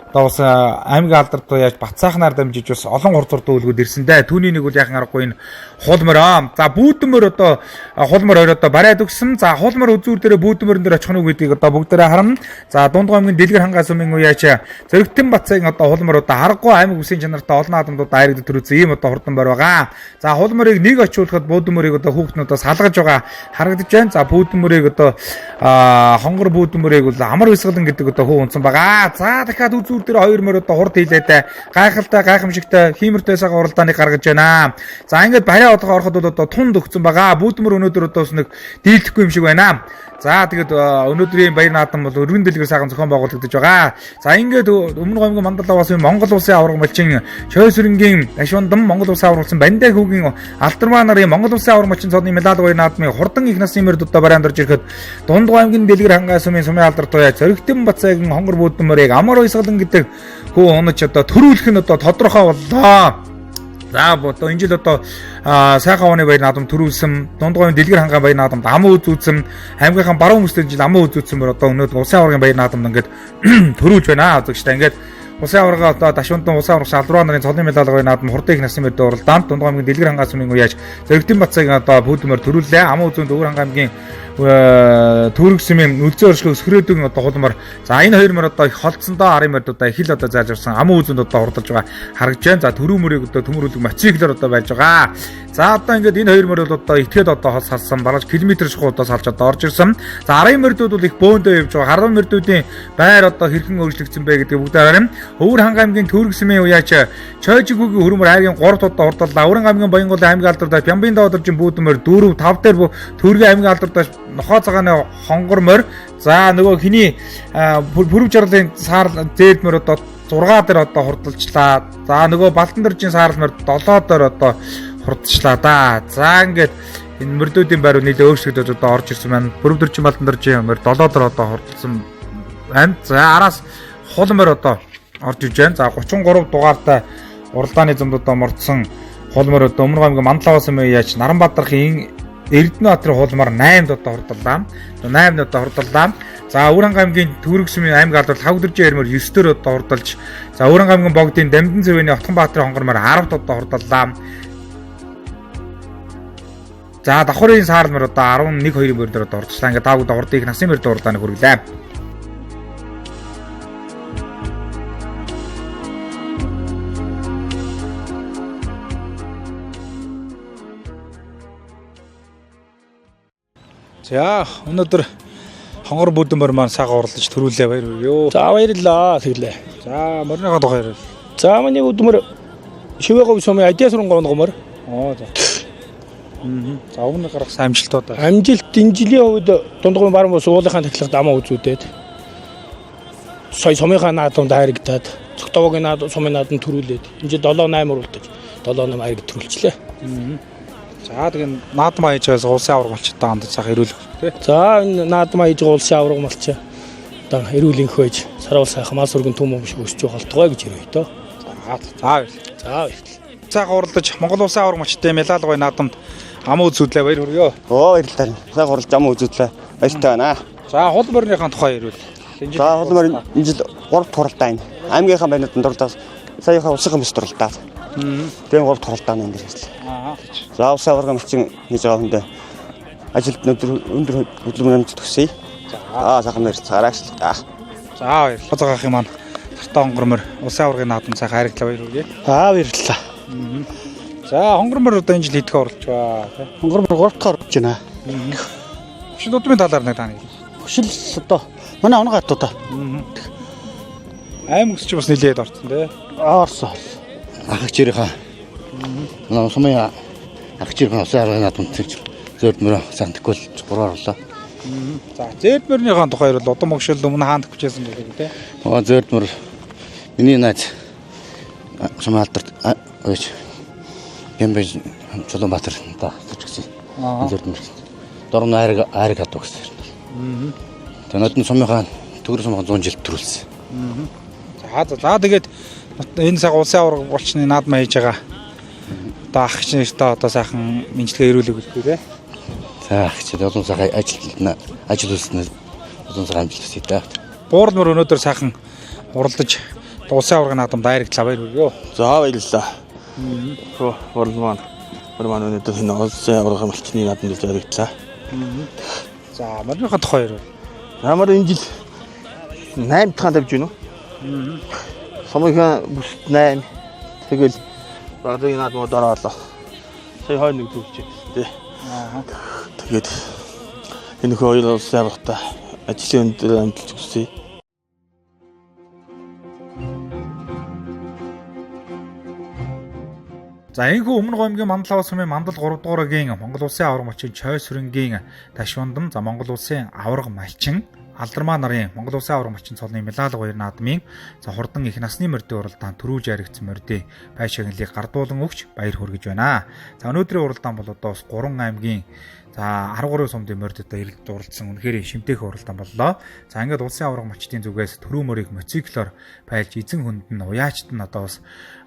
Speaker 1: одоо бас аймгийн алдарт яаж Бацаахнаар дамжиж бас олон хурц урдан үлгүүд ирсэндээ түүний нэг үл яхан аргагүй энэ хулмор. За бүүдмөр одоо хулмор хоёр одоо барайд өгсөн. За хулмор үзүүр дээр бүүдмөрөн дээр очих нь гэдгийг одоо бүгдээрээ харна. За Дундгой аймгийн Дэлгэр хангай сумын уяач Зөрөгтөн Бацаагийн одоо хулмор одоо харахгүй аймаг үсгийн чанартай олон наадамдууд айрагддаг төрөц ийм одоо хурдан морь байгаа. За хулморыг нэг очиулахад бүүдмөрийг одоо хүүхднүүдээ салгаж байгаа харагдаж байна. За бүүдмөрийг одоо хонгор бүүдмөрийг бол амар висгалан гэдэг одоо хөө унсан байгаа. За дахиад үзүүр дээр хоёр морь одоо хурд хийлээдэ гайхалтай гайхамшигтай хиймэртэйсээ уралдааныг гаргаж байна. За ингээд барай одгоо ороход бол одоо тунд өгсөн байгаа. Бүүдмөр өнөөдөр одоо нэг дийлдэхгүй юм шиг байна. За тэгээд өнөөдрийн баяр наадам бол өргөн дэлгэр сайхан зохион байгуулагдаж байгаа. За ингээд өмнө гомгийн Мандалаваас Монгол улсын аварга малчин Чойсрэнгийн Дашвандан Монгол улсын аваргалсан Бандай хүүгийн Алдармаа нарын Монгол улсын аварга малчин цодны медаль баяр наадмын хурдан их насны мөрд одоо барайнд орж ирэхэд Дундгой аймгийн Дэлгэр хангай сумын сумын алдарт уяа Зөрөгтөн Бацаагийн хонгор бүүдмөрийг амар уйсгалан гэдэг хөө онож одоо төрүүлэх нь одоо тодорхой боллоо. За одоо энэ жил одоо сайхан оны баяр наадам төрүүлсэн Дундгойн Дэлгэр хангай баяр наадамд аман үзүүлсэн аймгийнхаа баруун мөстэй жил аман үзүүлсэн мөр одоо өнөөдөр улсын аваргын баяр наадамд ингээд төрүүлж байна. Зөвштэй ингээд улсын аварга одоо Дашвандан улсын аварга Алдармаа нарын цолны медаль баяр наадам хурдан их насны мөрд уралдаанд Дундгой аймгийн Дэлгэр хангай сумын уяач Зөрөгтөн Бацаагийн одоо бүүдмөр төрүүллээ. Аман үзүүнд Өвөр хангай аймгийн Түүрэг сумын үлзэн оршихуй өсгөрөөдөг одоо хулмар. За энэ хоёр мөр одоо их холцсондоо арын морд одоо их л одоо зайлширсан аман үзүүнд одоо хурдалж байгаа харагдж байна. За төрөө мөрийг одоо төмөрүүлэг мотоциклээр одоо байж байгаа. За одоо ингээд энэ хоёр мөр бол одоо этгээд одоо хол салсан бараж километр шахуу одоо салж одоо орж ирсэн. За арын мордууд бол их бөөндөө явж байгаа. Харван мордуудын байр одоо хэрхэн өөрчлөгдсөн бэ гэдэг бүгдээр харна. Өвөр хангай аймгийн Түүрэг сумын уяач Чойжигүүгийн хөрмөр аймгийн 3 одоо хурдаллаа. Өвөр аймгийн Баянголын аймгийн алдартай Пямбын давдаржин бүүдмөр 4 5 дээр Түүргийн аймгийн алдартай нохоо цагааны хонгор морь. За нөгөө хиний бүрв жарлын саарл зээлмөр одоо 6 дээр одоо хурдалчлаа. За нөгөө Балтан дөржийн саарл морь 7 дээр одоо хурдчлаа да. За ингээд энэ мордуудын байр нийлээ өөрчлөгдөж одоо орж ирсэн байна. Бүрв дөржийн Балтан дөржийн морь 7 дээр одоо хурдсан байна. За араас хул морь одоо орж иж байна. За 33 дугаартай уралдааны зэмд одоо мордсон хул морь одоо Өмнө аймгийн Мандалаваас юм яаж Наранбаатарын Эрдэнэбаатарын хулмаар 8-д одоо хурдаллаа. 8-д одоо хурдаллаа. За Өвөрхангай аймгийн Түүрэг сумын аймгийн алдарт Хавдэржийн ярмаар 9-дөр одоо хурдалж. За Өвөрхангай аймгийн Богдын Дамдын цэвэний Отгонбаатарын хонгормоор 10-д одоо хурдаллаа. За Давхрын саарл мөр одоо 11-2 мөр дээр одоо хурдчлаа. Ингээд таагууд хурдыг насны мөрд уралдааныг хүргэлээ. За өнөөдөр хонгор бүүдмөр маань сайхан уралдаж төрүүлээ баяр хүргэё.
Speaker 7: За баярлалаа тэглээ.
Speaker 1: За морныхоо тухай ярил.
Speaker 7: За миний бүүдмөр шивээгөө сумын адиасрын гонгомор.
Speaker 1: За. За өмнө гаргасан амжилтууд.
Speaker 7: Амжилт энэ жилийн хувьд Дундгойн баруун бус уулынхаа тахилгад амаа үзүүлээд сая сумынхаа наадамд хайрагдаад цогтовогийн сумын наадамд төрүүлээд энэ жил 7-8 уралдаж 7-8 хайргад төрүүлчихлээ.
Speaker 1: За тэгээд наадмаа хийж байгаас улсын аварга малчтай хандаж цаах ирүүлэх тий.
Speaker 7: За энэ наадмаа хийж байгаа улсын аварга малч одоо ирүүлэнх байж саруул сайхан мал сүргэн түм өмш өсч байгаа болтгой гэж хэлээ дөө.
Speaker 1: За баярлалаа. Цаах уралдаж Монгол улсын аварга малчтай медаль гоё наадамд амаа үзүүлээ баяр хүргэё.
Speaker 8: Баярлалаа. Цаах уралдаж амаа үзүүлээ. Баяртай байна.
Speaker 1: За хул морныхаа тухай ирүүл.
Speaker 8: За хул морь энэ жил 3 туралдаан. Аймгийнхаа байнууд дурлаас саяхан улсын хүмүүс туралдаад. Тэгээд 3 туралдаан энэ дээрээс. За улсын аварга малчин хийж байгаа хүндээ ажилд өндөр хөдөлмөрөнд төсөе. За сайхан баярлалаа.
Speaker 1: За баярлалаа. Цагаах юм маань тартаа хонгормор улсын аваргын наадам сайхан хайрглаа баяр хүргэе.
Speaker 7: Баярлалаа.
Speaker 1: За хонгормор одоо энэ жил хэдхэн орлож байгаа.
Speaker 7: Хонгормор 3 дахь орж байна.
Speaker 1: Хөшил удмын талаар нэг таны.
Speaker 7: Хөшил одоо манай онгот одоо.
Speaker 1: Аим өсч бас нилээд орсон тий.
Speaker 7: Орсон.
Speaker 9: Ахчирийнхаа сумын ахчирийнхаа улсын аваргын наадамд зөрдмөр сантикул 3 орлоо.
Speaker 1: За зөрдмөрийнхаа тухай бол удам өгшөл өмнө хаанд хүчээсэн гэдэг тий.
Speaker 9: Зөрдмөр миний найз сумын алдарт өөч Пямбын Чулуунбаатар та зүгсэн. Зөрдмөр дорн айраг хатуу гэсэн. Тэгээд нөтн сумынхаа төгөр сумынхаа 100 жил төрүүлсэн.
Speaker 1: За тэгээд энэ цаг улсын аварга болчны наадмаа хийж байгаа.
Speaker 6: Одоо ах чинэртээ одоо сайхан мэдлэгээ ирүүлэх үлдээ те.
Speaker 9: За хичээд олон цагаа ажил үйлснээр олон цагаа амжилт хүсье та.
Speaker 6: Буурал мөр өнөөдөр сайхан уралдаж улсын аварга наадам дайрагдлаа баяр хүргэе.
Speaker 10: За баярлалаа. Буурал маань өнөөдөр энэ улсын аварга малчны наадамд дайрагдлаа.
Speaker 6: За марныхаа тухай ярив.
Speaker 10: Ямар энэ жил 8 дахь тавьж байна уу? Сумынхаа бүсд 8. Тэгэл багын наадмууд ороолоо. Сая 21 төгсөж тий. Тэгээд энэ хоёр улсын аваргатай ажлын өндөр амжилт хүсье.
Speaker 1: За энэхүү Өмнө Говьмгийн Мандал сумын Мандал 3 дугаарагийн Монгол Улсын аварга малчин Чойс хөрөнгийн Ташвандам за Монгол Улсын аварга малчин Алдармаа нарын Монгол Улсын аварга малчин цолны Милаалга баяр наадмын за хурдан их насны мордын уралдаан төрүүлж яригдсан мордын бай шагналыг гардуулан өгч баяр хүргэж байна. За өнөөдрийн уралдаан бол одоо бас 3 аймгийн за 13 сумдын мордод ирэлд дурлцсан үнэхээр шимтэх уралдаан боллоо. За ингээд улсын аварга малчдын зүгээс төрөө морийг моциклоор байлж эзэн хүнд нь уяачт нь одоо бас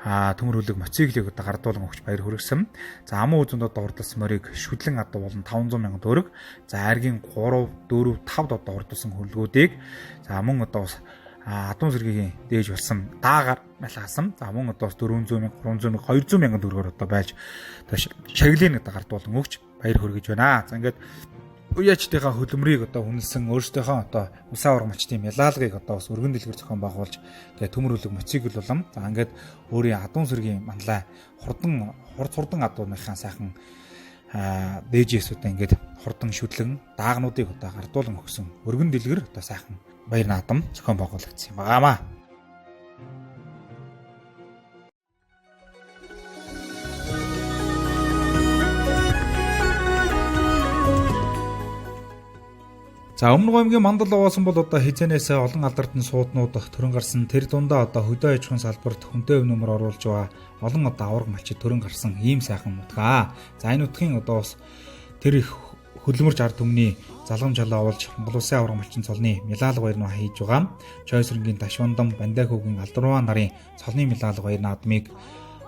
Speaker 1: төмөрүүлэг моциклыг одоо гардуулан өгч баяр хүргэсэн. За амун үзэнд одоо урдсан морийг шүтлэн адуу болон 500 сая төгрөг. За аргийн 3, 4, 5 одоо урдсан хөлгүүдийг за мөн одоо бас адуун сэргийн дээж болсон даагаар малхасан. За мөн одоо 400 сая, 300 сая, 200 сая төгрөгөөр одоо байж шаглын одоо гардуулан өгч баяр хүргэж байна. За ингээд уяачтынхаа хөдөлмөрийг одоо хүнэлсэн өөрсдийнхөө одоо улсын аварга малчдын Милаалгыг одоо бас өргөн дэлгэр зохион байгуулж тэгээд төмөрүүлэг моцикл болон за ингээд өөрийн адуун сэргийн манлай хурдан адууныхаа сайхан дээжээсүүдээ ингээд хурдан шүтлэн даагнуудыг одоо гардуулан өгсөн өргөн дэлгэр одоо сайхан баяр наадам зохион байгуулагдсан юм байгаамаа. За Өмнө Говьмгийн Мандал уусан бол одоо хизэнээс олон алдартай сууднууд төрөн гарсан тэр дундаа одоо хөдөө аж ахуйн салбарт хүнтэй өв нөмөр оруулж байгаа олон одоо аварга малчид төрөн гарсан ийм сайхан нутгаа. За энэ нутгийн одоо бас тэр их хөлмөрж ард түмний залгам жалаа олж Монгол Улсын аварга малчин цолны Милаалга баяр наа хийж байгаа. Чойс хөрөнгийн Ташвандам, Бандайхүүгийн Алдармаа нарын цолны Милаалга баяр наадмыг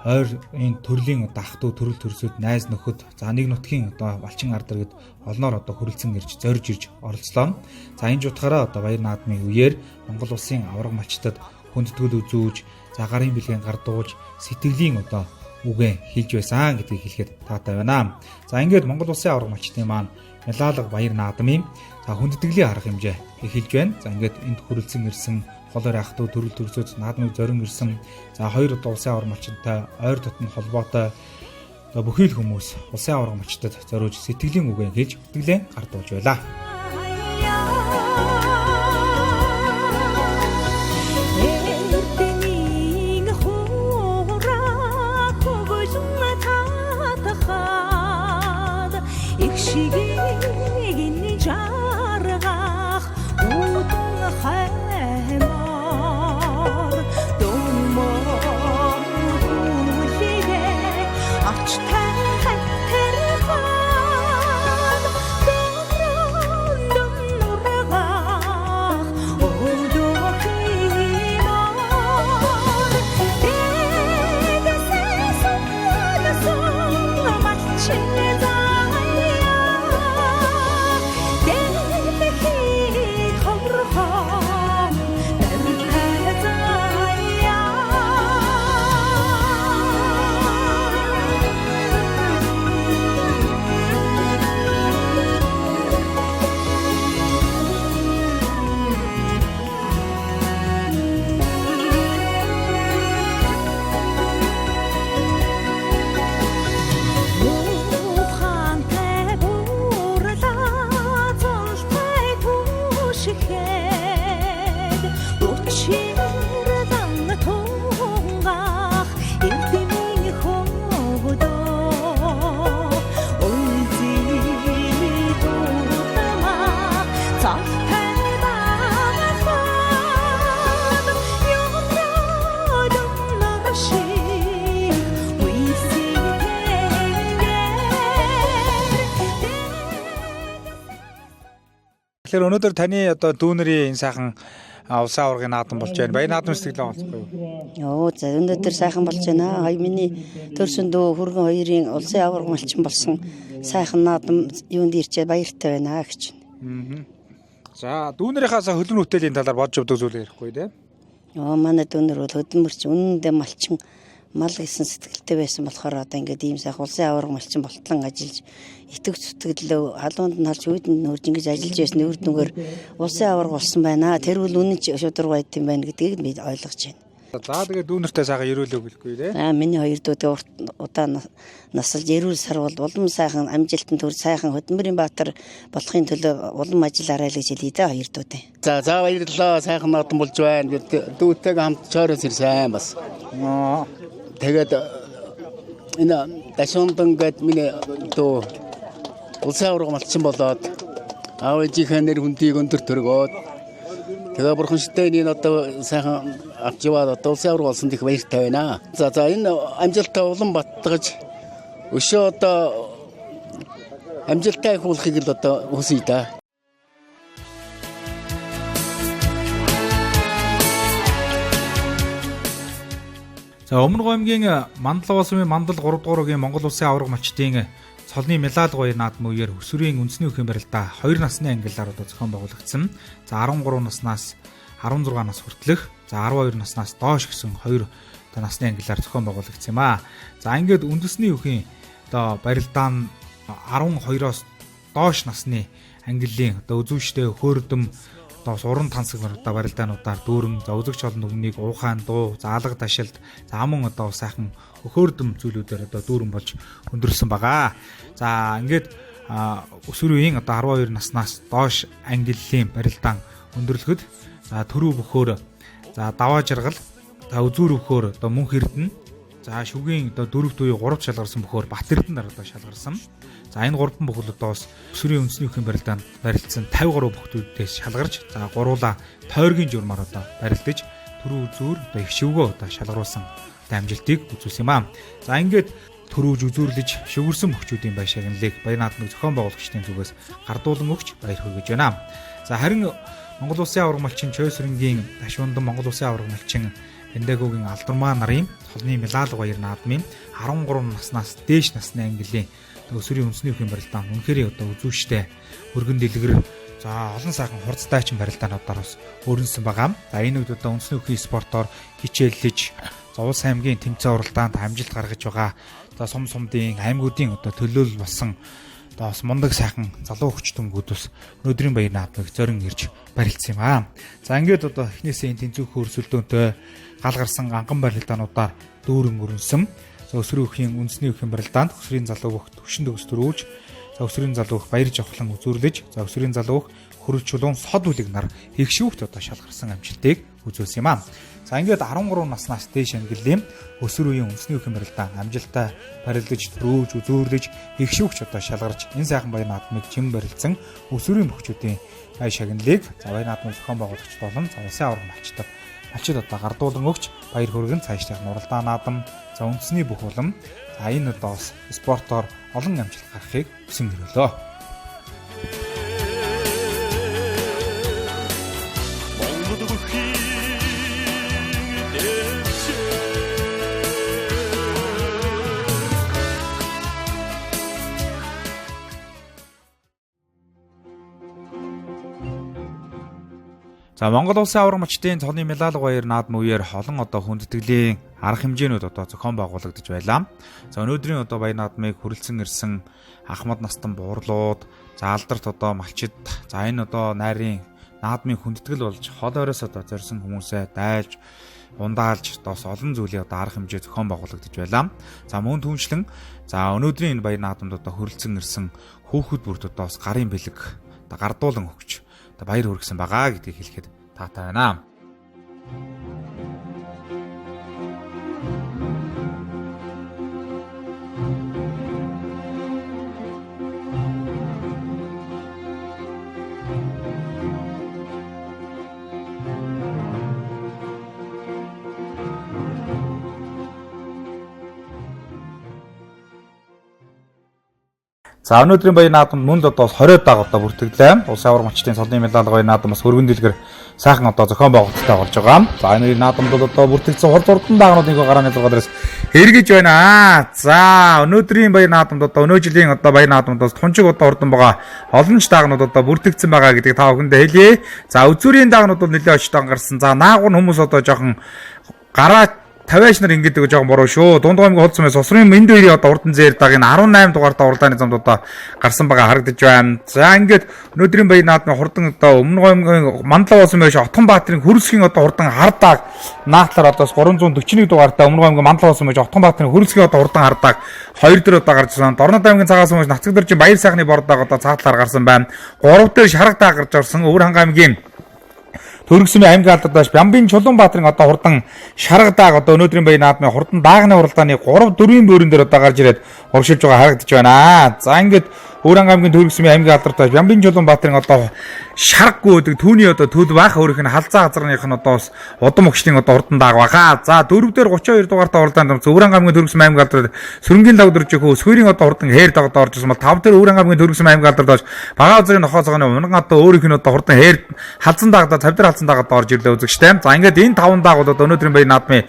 Speaker 1: ойр энэ төрлийн одоо ах トゥ төрөл төрсөд найз нөхөд за нэг нутгийн одоо малчин ард иргэд олноор одоо хүрэлцэн ирж зорж ирж оролцлоо. За энэ жутгаараа одоо баяр наадмын үеэр Монгол Улсын аварга малчдад хүндэтгэл үзүүлж, за гарын бэлгийн гардуулж, сэтгэлийн одоо үгээ хэлж байсан гэдгийг хэлэхэд таатай байна. За ингээд Монгол Улсын аварга малчдын маань Милаалга баяр наадмын за хүндэтгэлийг харах хэмжээ эхэлж байна. За ингээд энд хүрэлцэн ирсэн холоор ах トゥ төрөл төрсөд наадмыг зорин ирсэн за хоёр одоо улсын аварга малчинтай ойр дотны холбоотой бүхий л хүмүүс улсын аварга малчдад зориулж сэтгэлийн үгээ хэлж бүтгэлээ гардуулж байлаа. Тэгэхээр өнөөдөр таны одоо дүүнэрийн энэ сайхан
Speaker 6: улсын аваргын наадам болж байна. Баяр наадмын сэтгэлээ онцгой юу?
Speaker 11: Оо за өнөөдөр сайхан болж байна. Хоёр миний төрсөн дөө хүргэн хоёрын улсын аварга малчин болсон сайхан наадам юунд ирчээ баяртай байна гэж.
Speaker 6: За дүүнэрийнхээс хөлбөр бүтээлийн талаар бодж өгдөг зүйл ярихгүй тий.
Speaker 11: Манай дүүнэр бол хөдөлмөрч үнэндээ малчин мал гэсэн сэтгэлтэй байсан болохоор одоо ингээд ийм сайхан улсын аварга малчин болтлон ажиллаж итэг зүтгэлөө халуунд нь халж үйдэнд нөрж ингэж ажиллаж байсан үр дүнгээр улсын аварга болсон байна. Тэр бол үнэн ч шударга байт юм байна гэдгийг би ойлгож байна.
Speaker 6: За тэгээд дүүнэртэй сайхан ерөөлөө гэлгүй тий.
Speaker 11: Миний хоёр дүү удаа насалж эрүүл сар бол улам сайхан амжилтанд хүр сайхан хөдөлмөрийн баатар болохын төлөө улам ажиллаарай л гэж хэлье дээ хоёр дүү.
Speaker 9: За баярлалаа. Сайхан наадам болж байна. Дүүтэйгээ хамт чойроос ирсэн бас. Тэгээд энэ Дашундан гээд миний дөө улсын аварга малчин болоод аав ээжийнхээ нэр хүндийг өндөр төргөөд тэгээ бурхан шидэний одоо сайхан авч яваад одоо улсын аварга болсон их баяртай байна. За энэ амжилтаа улам баттгаж өшөө одоо амжилтаа их болохыг л одоо хүсье да.
Speaker 1: За Өмнөг аймгийн Мандал сумын Мандал 3 дугаар үеийн Монгол улсын аварга малчдын цолны медаль гоё наадам үеэр өсвөрийн үндэсний өхөн барилдаа 2 насны ангиллаар одоо зохион байгуулагдсан. За 13 наснаас 16 нас хүртэлх, за 12 наснаас доош гэсэн 2 насны ангиллаар зохион байгуулагдсан юм аа. За ингээд үндэсний өхөн одоо барилдаа нь 12-оос доош насны ангиллийн одоо үзүүштэй хөөрдөм одоо уран тансаг барилдаануудаар дүүрэн за үзэгч олон нүгнийг уухаан дуу заалга ташилд за мөн одоо сайхан өхөөрдөм зүйлүүдээр одоо дүүрэн болж өндөрлсөн байгаа. За ингээд өсвөрийн одоо 12 наснаас доош ангиллийн барилдаан өндөрлөхөд за төрүү бөхөөр за даваа жаргал за үзүүр бөхөөр одоо мөн хэрдэн за шүгийн одоо 4 дүйн 3 шалгарсан бөхөөр бат эрдэнэ одоо шалгарсан. За энэ 3 бүхэл одоос өсвөрийн үндэсний өхөн барилдаанд барилдсан 53 бүхтүүдээс шалгарч за гуруула тойргийн журмаар одоо барилдаж төрөө үзүүр одоо их шивгөө одоо шалгаруулсан амжилтыг үзүүлсэн юм аа. За ингээд төрөөж үзүүрлэж шүгэрсэн бүхчүүдийн баяр шагналыг баяр наадмын зохион байгуулагчдын зүгээс гардуулан өгч баяр хүргэж байна. За харин Монгол улсын аварга малчин Чойсрынгийн Дашундан Монгол улсын аварга малчин Пендагогийн алдармаа нарын цолны медаль баяр наадмын 13 наснаас дээш насны ангиллийн өсвөрийн үндэсний өхөн барилдаан үнэхээр одоо үзүүштэй өргөн дэлгэр за олон сайхан хурцтайчин барилдаануудаар бас өөрнөсөн байгаа. За энэ үед одоо үндэсний өхөн спортоор хичээллэж Улс аймгийн тэмцээн уралдаанд амжилт гаргаж байгаа. За сум сумдын аймагуудын одоо төлөөлөл болсон одоо бас мундаг сайхан залуу хүчтэнгүүд бас өнөөдрийн баяр наадмыг зорин ирж барилцсан юм аа. За ингээд одоо эхнээсээ энэ тэнцвэрхүү өрсөлдөөнтэй гал гарсан анган барилдаануудаар дүүрэн өрнөсөн. За өсвөрийн өхөн үндэсний өхөн барилдаанд өсвөрийн залуу хөхт төвшин төгс төрүүлж за өсвөрийн залуу хөх баяр жавхлан үзүүрлэж за өсвөрийн залуу хөх хөрөж чулуун сод үлэг нар их шүүхт одоо шалгарсан амжилтыг үзүүлсэн юм аа. За ингээд 13 наснаас дээш ангиллийн өсвөр үеийн үндэсний өхөн барилдаан амжилттай барилдаж төрөөж үзүүрлэж их шүүгч одоо шалгарч энэ сайхан баяр наадмыг чим барилдсан өсвөрийн бүхчүүдийн ай шагналыг за баяр наадмын зохион байгуулагч болон за улсын аварга малчид одоо гардуулан өгч баяр хүргэн цаашдын уралдаан наадам за үндэсний бүх улам за энэ одоо бас спортоор олон амжилт гаргахыг хүсэн өрөөлөө. За Монгол улсын аварга малчдын цолны медаль баяр наадмын үеэр олон одоо хүндэтгэлийн арга хэмжээнүүд одоо зохион байгуулагдаж байлаа. За өнөөдрийн одоо баяр наадмыг хүрэлцэн ирсэн Ахмад Настан буурлууд, за алдарт одоо малчид, за энэ одоо найрын наадмын хүндэтгэл болж хол ойроос одоо зорьсон хүмүүсээ дайлж, ундаалж доос олон зүйлийн одоо арга хэмжээ зохион байгуулагдаж байлаа. За мөн түншлэн за өнөөдрийн энэ баяр наадамд одоо хүрэлцэн ирсэн хүүхэд бүрт одоо бас гарын бэлэг одоо гардуулан өгч одоо баяр хүргэсэн байгаа гэдгийг хэлэхэд таатай байна. За өнөөдрийн баяр наадамд мөн одоо 20 дааг одоо бүртгэлээ. Улсын аварга малчдын солоны медаль баяр наадам бас хөргөн дэлгэр сайхан одоо зохион байгуулалттай болж байгаа. За энэ наадамд бол одоо бүртгэгдсэн хурд урдан даагнуудын гарааны зургаалаас эргэж байна. За өнөөдрийн баяр наадамд одоо өнөө жилийн одоо баяр наадамд бас тунчиг одоо хурдан байгаа олон ч даагнууд одоо бүртгэгдсэн байгаа гэдгийг та бүхэндээ хэлье. За үзүүрийн даагнууд бол нэлээд очтон гарсан. За наагур хүмүүс одоо жоохон гараа 50 нар ингэдэг жоохон буруу шүү. Дунд гомгийн холцмоос усрын мэнд хоёрын одоо урдан зээр дагийн 18 дугаартай уралдааны замд одоо гарсан байгаа харагдаж байна. За ингээд өнөөдрийн баяр наадмын хурдан одоо өмнө гомгийн Мандлаа уусан байж Отгон Баатарын хөрөлсгийн одоо хурдан хардаг наатлаар одоо 341 дугаартай өмнө гомгийн Мандлаа уусан байж Отгон Баатарын хөрөлсгийн одоо хурдан хардаг 2 дээр одоо гарч ирсэн. Дорнод аймгийн цагаас өмнө Нацгдэржин баяр сайхны бордог одоо цаатлаар гарсан байна. 3 дээр шаргадаа гарч орсон Өвөр ханга аймгийн Төргсмийн аймгийн алдартай Бямбын Чулуунбаатарын одоо хурдан шаргадааг одоо өнөөдрийн баяр наадмын хурдан даагны уралдааны 3-4 бөөрөн дээр одоо гарч ирээд урагшилж байгаа харагдаж байна. За ингээд Өвөр ханга аймгийн Төргсмийн аймгийн алдартай Бямбын Чулуунбаатарын одоо шарггүй гэдэг түүний одоо төд баах өөрийнх нь халзаа газрынх нь одоо бас удам өгчлийн одоо хурдан дааг баха. За 4 дээр 32 дугаартай уралдаанд Өвөр ханга аймгийн Төргсмийн аймгийн алдартай Сөрөнгийн лавдржих өсвөрийн одоо хурдан хээр дагд орж ирсэн бол 5 дээр Өвөр ханга аймгийн Төргсмийн аймгийн алдартай Бага узрын нохоо цагааны унган одоо өөрийнх нь одоо хурдан хээр халзан даагда 50 дээр халзан даагад орж ирлээ үзэгчтэй. За ингээд энэ 5 дааг бол одоо өнөөдрийн баяр наадмын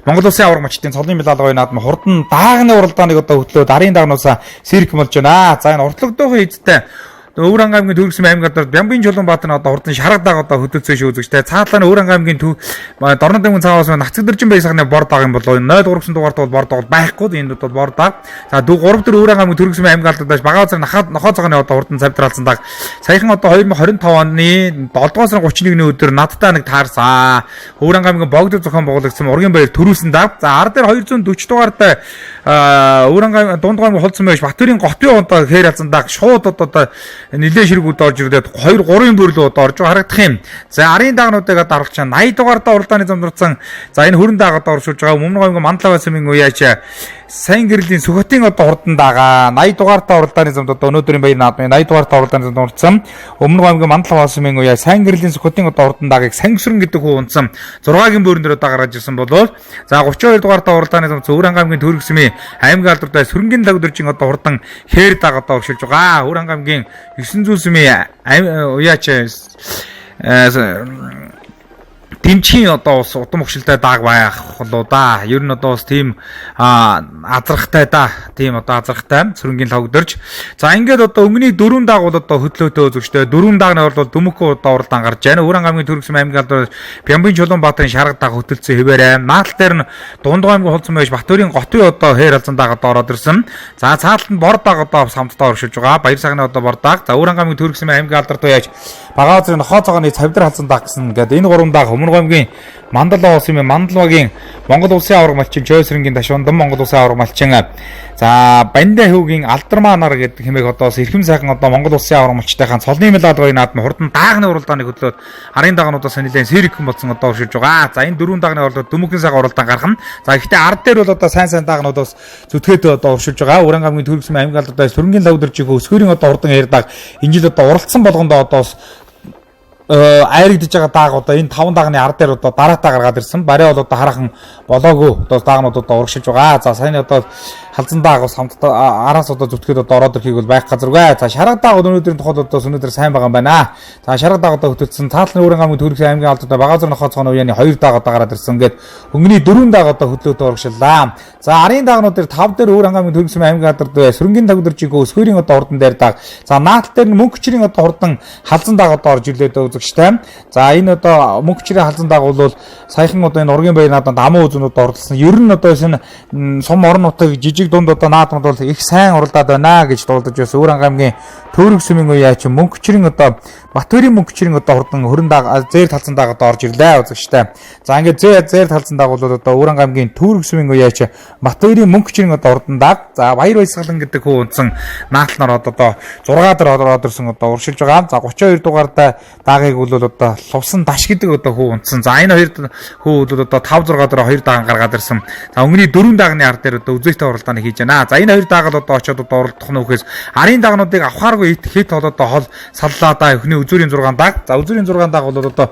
Speaker 1: Монгол Улсын аварга малчдын цолын медаль баяр наадмын хурдан даагны уралдааныг одоо хөтлөөд арын даагнуусаа сэрэх болж байна. За энэ уртлагдоохон эзтэй Өвөр ханга аймгийн Төргсмийн аймгийн алдарт Бямбын Чулуунбаатарын одоо хурдан шаргадааг одоо хөтөлсөн шүү үзэгчтэй. Цаатлаа нь Өвөр ханга аймгийн Дорнод аймгийн цагаас Нацгдэржин баяр сайхны бор дааг юм болоо 0-3 дугаартай бол бор дааг байхгүй энэ бол бор дааг. За 3 дээр Өвөр ханга аймгийн Төргсмийн аймгийн алдарт Бага узрын нохоо цагааны одоо хурдан цавдралсан дааг. Саяхан одоо 2025 оны 7 сарын 31-ний өдөр надтай нэг таарсан. Өвөр ханга аймгийн богд зохион байгуулагдсан ургийн баяр төрүүлсэн дааг. За 10 дээр 240 дугаартай Өвөр ханга дунд гомгийн холцсон байж Батбарын готын одоо хээр алсан дааг шууд одоо нилээ ширгүүд орж ирээд 2-3 бөрлөө одоо орж харагдах юм. За арын даагнуудыг одоо харуулж чана 80 дугаартай уралдааны замдурсан. За энэ хүрэн дааг одоо оршуулж байгаа өмнө гомгийн Мандлаа басмын үеяч сайн гэрлийн Сүхбатын одоо хурдан даага 80 дугаартай уралдааны замд одоо өнөөдрийн баяр наадмын 80 дугаартай уралдааны замд уралдсан. Өмнө гомгийн Мандлаа басмын үеяч сайн гэрлийн Сүхбатын одоо хурдан даагийг Сангисрэн гэдэг хүн унтсан 6-гийн бөөрөн дээр одоо гаргаж ирсэн болов. За 32 дугаартай уралдааны замд Өвөр ханга аймгийн Төргсмийн аймгийн алдартай Сөрөнгийн лавдржин одоо хурдан хээр дааг одоо оршуулж байгаа. Өвөр ханга аймгийн 900 уяач дэмчийн одоо ус удам өгшилтэй дааг байх болоо да. Ер нь одоо бас тийм азрахтай да. Тийм одоо азрахтай Сөрөнгийн лавдэрж. За ингээд одоо өнгөний 4 дааг бол одоо хөтлөөтэй үзэгчтэй 4 даагны бол Дүмхүү одоо уралдаан гарч байна. Өвөр ханга аймгийн Төргсмийн аймгийн алдарт Бямбын Чулуунбаатарын шаргадааг хөтөлсөн хэвээрээ. Наалт дээр нь Дунд гомгийн холцсон байж Батбарын готын одоо хээр алзан дааг одоо ороод ирсэн. За цааталт нь бор дааг одоо самтдаа оршилж байгаа. Баяр сайхны одоо бор дааг. За Өвөр ханга аймгийн Төргсмийн аймгийн алдарт яаж Бага узрын нохоо цагааны цавдар халзан дааг гэсэн гэдэг энэ 3 дааг өмнө гомгийн Мандлаа уусан юм Мандлаагийн Монгол Улсын аварга малчин Чойсрэнгийн Дашвандан Монгол Улсын аварга малчин за Бандаа хөвгийн Алдармаа нар гэдэг хэмээх одоо эрхэм сайхан одоо Монгол Улсын аварга малчтайхан цолны медаль баяр наадмын хурдан даагны уралдааныг хөтлөөд арын даагнуудаас нэлээд сэрэгхэн болсон одоо уршилж байгаа. За энэ 4 даагны уралдаанд Дүмхний сайхан уралдаан гарах нь. За гэхдээ ард дээр бол одоо сайн даагнуудаас зүтгээд одоо уршилж байгаа. Өвөр ханга аймгийн Төргсмийн аймгийн алдартай Сөрөнгийн лавдржих өсвөрийн одоо хурдан ярддаг энэ жил одоо уралдсан болгондоо одоо айрагдж байгаа дааг одоо энэ 5 даагны ард дээр одоо дараатаа гаргаад ирсэн. Барай бол одоо хараахан болоогүй одоо даагнууд одоо урагшилж байгаа. За сайн одоо халзан дааг бас хамтдаа араас одоо зүтгээд одоо ороод ирэхийг бол байх газаргүй. За шарга дааг өнөөдрийн тухайд одоо өнөөдөр сайн байгаа юм байна. За шарга дааг одоо хөтөлсөн цаатлын Өвөр ханга аймгийн Төргсмийн аймгийн алдартай Бага узрын нохоо цагааны уяаны 2 дааг одоо гараад ирсэн. Ингээд өнгөний 4 дааг одоо хөтлөөд урагшиллаа. За арын даагнууд дээр 5 дээр Өвөр ханга аймгийн Төргсмийн аймгийн алдартай Сөрөнгийн лавдржих өсвөрийн одоо хурдан дээр дааг. За наалт дээр нь мөнгөчрийн одоо хурдан халзан дааг одоо орж ирлээ үзэгчтэй. За энэ одоо мөнгөчрийн халзан дааг бол саяхан одоо энэ ургийн баяр наадамд амуу үзүүнүүд оролцсон. Ер нь одоо энэ сум орон нутаг жижиг дунд одоо наадмууд бол их сайн уралдаад байна гэж дуулдаж байсан. Өвөр ханга аймгийн Төргсмийн үеяч мөнгөчрийн одоо Батбарын мөнгөчрийн одоо хурдан хөрөн дааг зээр талцсан дааг одоо орж ирлээ үзэгчтэй. За ингээд зээр талцсан дааг бол одоо Өвөр ханга аймгийн Төргсмийн үеяч Батбарын мөнгөчрийн одоо хурдан дааг. За Баяр Баясгалан гэдэг хүн унтсан наалт нар одоо 6 дээр ороод ирсэн одоо уршилж байгаа. За 32 дугаартай дааг даагыг бол одоо лувсан даш гэдэг одоо хүү унтсан. За энэ хоёр хүү бол одоо 5 6 дараа 2 дааган гаргаад ирсэн. За өнгөний 4 даагны ар дээр одоо үзээтэй оролдооны хийж байна. За энэ хоёр даагаад одоо очиод одоо оролдох нь үхээс арын даагнуудыг авахааргүй хэд одоо хол саллаа да өхний үзүүрийн 6 дааг. За үзүүрийн 6 дааг бол одоо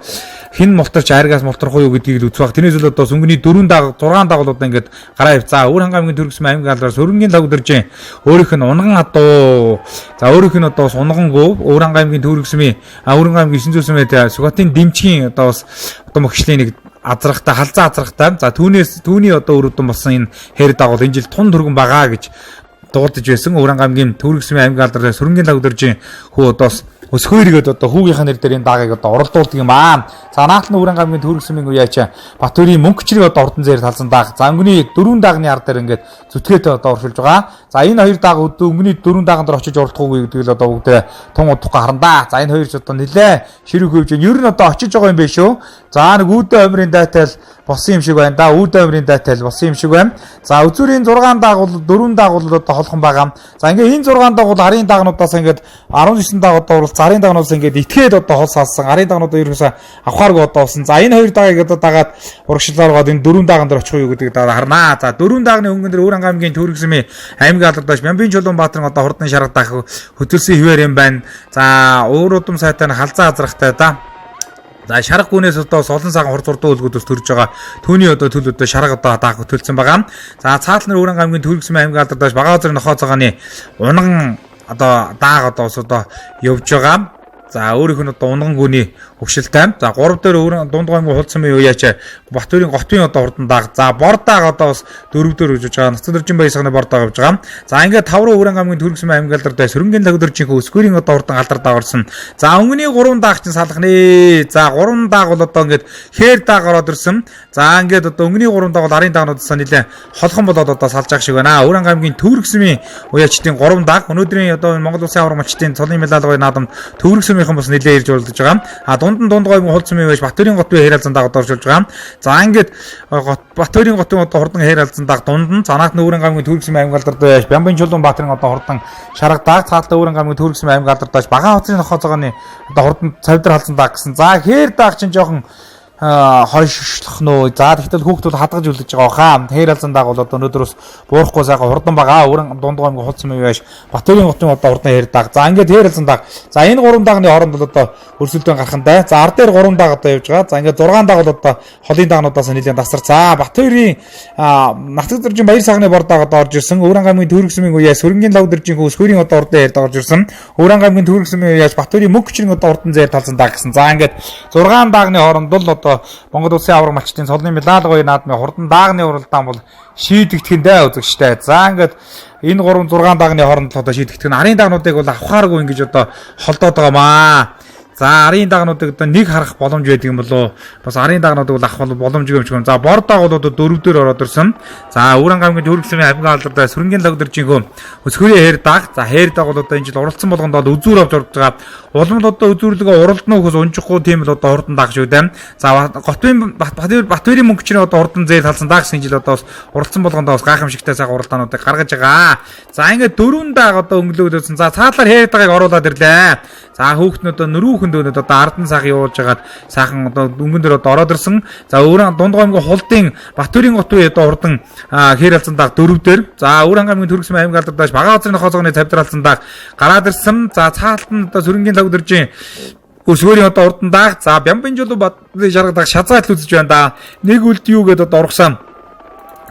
Speaker 1: хин мултарч айргаас мултрахгүй юу гэдгийг л үзэх. Тэрнээс л одоо өнгөний 4 дааг 6 дааг бол одоо ингээд гараа ив. За Өвөр ханга аймгийн Төргөсмөн аймгийн алдраа сөрөнгийн лавдэржээ. Өөрийнх нь унган адуу. За өөрийнх нь одоо унгангуу Өвөр ханга аймгийн Төргөсмөн Өвөр ханга аймгийн 900 Сүгатын дэмчгийн одоо бас одоо мөхшлийн нэг азрахтай халзан азрахтай. За түүний одоо өр өдөн болсон энэ хэр дагуул энэ жил тун түргэн байгаа гэж дуудаж байсан. Өвөр ханга аймгийн Төргөсмөн аймгийн алдраа сөрөнгийн лавдэржээ хүү одоос өсгөөригээд одоо хүүгийнхаа нэр дээр энэ даагыг одоо оролдуулдаг юм аа. За наатны Өвөр ханга аймгийн Төргөсмөн уяач Батбаярын мөнгөчрийг одоо урдан зээр талсан дааг. За өнгөний 4 даагны ар дээр ингээд зүтгээтэй одоо оршилж байгаа. За энэ хоёр дааг өнгөний 4 дааган дээр очиж оролдохгүй гэдэг л одоо бүгдээ тун удахгүй харандаа. За энэ хоёр ч одоо нэлээ ширүүх хөвж ер нь одоо очиж байгаа юм биш үү? За нэг үүдэ өмрийн дайтал болсон юм шиг байна да. Үүдэ өмрийн дайтал болсон юм шиг байна. За үзүүрийн 6 дааг бол 4 дааг бол одоо холхон байгаа. За ингээд энэ 6 дааг бол арын даагнуудаас ингээд 19 дааг одоо бол арын даагнуудаас ингээд итгээд одоо хол салсан. Арын даагнуудаа ерөөсөө авахааргүй одоо болсон. За энэ хоёр даагийг одоо дагаад урагшлаар гоод энэ 4 дааган дээр очих уу гэдэг одоо харнаа. За 4 даагны хөнгөн дээр Өвөр ханга аймгийн Төргөсмөн аймгийн алдардааш Бямбын Чулуунбаатарын одоо хурдны шарга даах хөтөлсөн хിവэр юм байна. За Өвөр удам сайтай нь халзан азрахтай да. За шарга гүнээс одоо солон сахан хурцурдуу үлгүүдээс төрж байгаа. Түүний одоо төлөвөдөө шарга одоо даах хөтөлсөн байгаа. За цаатлын Өвөр ханга аймгийн Төргөсмөн аймгийн алдардааш Бага Озрын нохоо цагааны унган одоо дааг одоо явж байгаа. За өөрийнх нь одоо унган гүний өгшилтэй. За 3 дээр Өвөр дундгой аймгийн хулцсан мэй уяач Батбаярын готын одоо хурдан дааг. За бор дааг одоо бас 4 дээр үжиж байгаа. Нацад дөржин баясганы бор дааг авж байгаа. За ингээд 5 руу Өвөр ханга аймгийн Төргөсмөн аймгийн алдартай сөрөнгийн лагдөржийн өсгөрийн одоо хурдан алдар дааг орсон. За өнгөний 3 дааг чинь салах нэ. За 3 дааг бол одоо ингээд хээр дааг ороод ирсэн. За ингээд одоо өнгөний 3 дааг бол арын даагнуудаас нэлээ холхон болоод одоо салж байгаа шиг байна. Өвөр ханга аймгийн Төргөсмөн уяачдын 3 дааг өнөөдрийн одоо Монгол Улсын авраг малчдын цолын медаль наадамд Төргөсмөнийхэн бас нэлээ ирж уралдаж байгаа. А дундгой хулцсан мэй байж Батбаярын готын хэр алзан дааг одоо оршуулж байгаа. За ингээд Батбаярын готын одоо хурдан хэр алзан дааг дунд нь Занаат Өвөр ханга аймгийн Төргөсмөн аймгийн алдартай Бямбын Чулуунбаатарын одоо хурдан шарга дааг. Цаатал Өвөр ханга аймгийн Төргөсмөн аймгийн алдартай Бага Озрын нохоо цагааны одоо хурдан цавдар халзан дааг гэсэн. За хэр дааг чинь жоохон хойшлох нөө. За тэгтэл хүүхдүүд хадгаж үлдэж байгаа хаа. Хэр алзан дааг бол одоо өнөөдрөөс буурахгүй сайхан хурдан байгаа. Өвөр дундгой аймгийн хулцсан мэй байж Батбаярын готын одоо хурдан хэр дааг. За ингээд хэр алзан дааг. За энэ 3 даагны хооронд бол одоо өрсөлдөөн гарахандаа. За ар дээр 3 дааг одоо явж байгаа. За ингээд 6 дааг бол одоо холын даагнуудаас нэлээд тасар. За Батбаярын Нацад дөржин баяр сагны бор дааг одоо орж ирсэн. Өвөр ханга аймгийн Төргөсмөн уяа сөрөнгийн лавдэржийн өсгөрийн одоо хурдан хэр дааг орж ирсэн. Өвөр ханга аймгийн Төргөсмөн уяа Батбаярын мөнгөчрийн одоо хурдан зээр талсан дааг гэсэн. За ингээд 6 даагны хооронд бол одоо Монгол Улсын авраг малчдын цолын медаль гоё наадмын хурдан даагны уралдаан бол шийдэгдэхэндээ үзэгчтэй. За ингээд энэ 3 6 даагны хооронд л одоо шийдэгдэх нь арын даагнуудыг бол авахааргүй ингэж одоо холдоод байгаа маа. За арын даагнуудыг одоо нэг харах боломж байдаг юм болоо. Бас арын даагнуудыг бол авах боломжгүй юм шиг байна. За бор дааг бол одоо 4 дээр ороод ирсэн. За Өвөр ханга аймгийн Төргөсмөн аймгийн алдартай сөрөнгийн лагдөржийн өсгөрийн хэр дааг. За хэр дааг бол одоо энэ жил уралдсан болгонд бол үзүүр авч орж байгаа. Улам л одоо үзүүрлэгээ уралдна ухаас унжихгүй тийм л одоо хурдан дааг шүү дээ. За готын Батбаярын мөнгөчрийн одоо хурдан зээл талсан дааг гэсэн жил одоо бас уралдсан болгонд бас гайхамшигтай сайхан уралдаануудыг гаргаж байгаа. За ингээд 4 дааг одоо өнгөлөөдсөн. За цаатлаар хэр даагийг оруулаад ирлээ. За хүүхднүүд одоо нөрүүхэн дөнөд одоо ардан сайхан явуулж хагаад сайхан одоо өнгөн дээр одоо ороод ирсэн. За Өвөр дундгой аймгийн хулдын Батбаярын готын одоо хурдан хэр алзан дааг 4 дээр. За Өвөр ханга аймгийн Төргөсмөн аймгийн алдардааш Бага Озрын нохоо цагааны цавдар алзан дааг гараад ирсэн. За цааталт нь одоо сөрөнгийн лагдөржийн өсгөрийн одоо хурдан дааг. За Бямбын Чулуунбаатарын шарга дааг шазгаал үзэж байна да. Нэг үлд юу гэдээ одоо ургасан.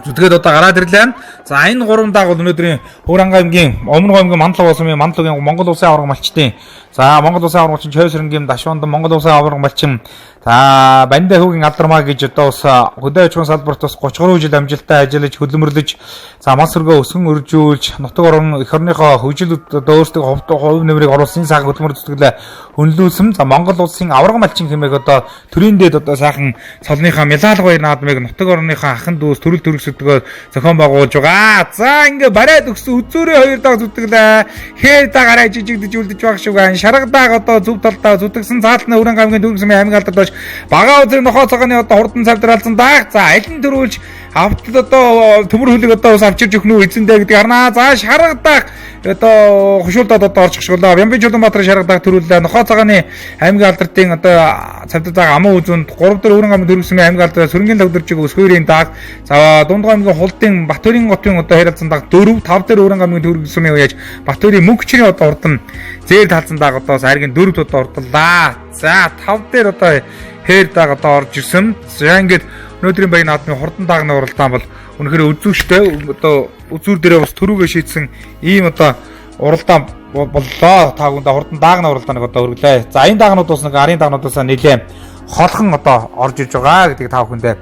Speaker 1: Зүтгээд одоо гараад ирлээ. За энэ 3 дааг бол өнөөдрийн Өвөр ханга аймгийн Өмнө аймгийн Мандлаг улсын Мандлагын Монгол Улсын авраг малчдын за Монгол Улсын авраг малчин Чойсрынгийн Дашванд Монгол Улсын авраг малчин за Бандаа хүүгийн алдармаа гэж одоо бас хөдөө аж ахуйн салбарт бас 33 жил амжилттай ажиллаж хөдөлмөрлөж за мас өргөө өсгөн өржүүлж нутаг орон эх орныхоо хөгжилүүд одоо өөрсдөө хувь нэмрийг оруулсан сайхан хөдөлмөр зүтгэлээ өнлүүлсэн. За Монгол Улсын авраг малчин хэмээх одоо төрийн дэд одоо сайхан цолныхаа медаль гоё наадмыг нутаг орныхаа ахын дүүс төрөл төрөсөлтгөө зохион байгуулж байгаа. За ингээ барайд өгсөн үзүүрийн 2 дааг зүтгэлээ хээр даагараа жижигдэж үлдэж байгаа шиг байна. Шарга дааг одоо зөв талдаа зүтгэсэн цааталны Өвөр ханга аймгийн Төргөсмөн аймгийн алдартай Бага Озрын нохоо цагааны одоо хурдан цавдар алзан дааг. За алин төрүүлж Автад одоо төмөр хөлийг одоо бас авчирч өгнө үү эзэндээ гэдэг харнаа. За шаргадаг одоо хушуулдаад одоо орж гшгуулаа. Бямбын Чулуунбаатарын шаргадаг төрүүлээ. Нохоо цагааны аймгийн алдартын одоо цавдаг аман үзүнд 3 дээр өрн амын төрүүлсэн аймгийн алдар сөрөнгийн лавдэржиг өсгөрийн даг. За Дундгой аймгийн Хулдын Батөрийн готын одоо харилцан даг 4 5 дээр өрн амын төрүүлсэн үеж Батөрийн мөнгөчрийн одоо урд нь зээл талцсан даг одоо сайргийн 4 одоо ордлаа. За 5 дээр одоо хээр даг одоо орж ирсэн. За ингээд өнөөдрийн баян наадмын хурдан дагны уралдаан бол үнэхээр үзүүштэй одоо үзүүр дээрээ бас төрүүгээ шийдсэн ийм одоо уралдаан боллоо. Та бүхэнд хурдан дагны уралдааныг одоо өргөлээ. За энэ дагнууд бас нэг арын дагнуудаас нэлээд холхон одоо орж ирж байгаа гэдгийг та бүхэндээ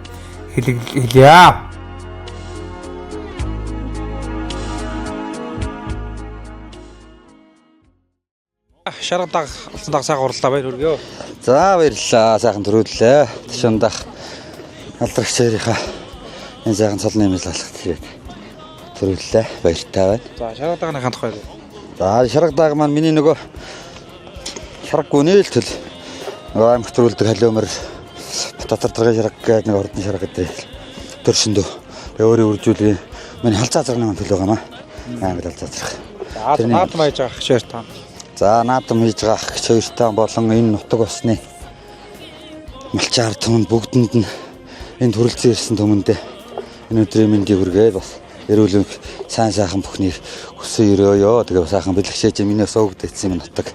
Speaker 1: хэлье. Шаргадаг алсан даг сайхан уралдаа баяр хүргэё.
Speaker 9: За баярлалаа. Сайхан төрүүллээ. Ташаандах алдрагчаарийнхаа энэ сайхан цолны хэмжээ алхах тэгээд төрүүллээ. Баяртай байна.
Speaker 1: За шаргадагны тухай.
Speaker 9: За шаргадаг маань миний нөгөө шарггүй нээлтэл нөгөө аймаг төрүүлдэг халиумар татартрага шаргаг гэдэг нэг ордон шаргаг гэдэг төрсөндөө өөрийн үржүүлгийн миний халзаа зарганы төлөө байгаамаа. Англи халзаа зарах.
Speaker 1: За наадам хийж байгаа хчээр таа.
Speaker 9: За наадам хийж байгаа хчээртэй болон энэ нутаг басны малчаар түмэнд бүгдэнд нь энэ төрөлцөн ирсэн түмэндээ энэ өдрийн мэндийг хүргээд бас эрүүл сайн сайхан бүхнийг хүсэн өрөөё. Тэгээ сайхан бэлгшээж миний суугдээсэн юм нутаг.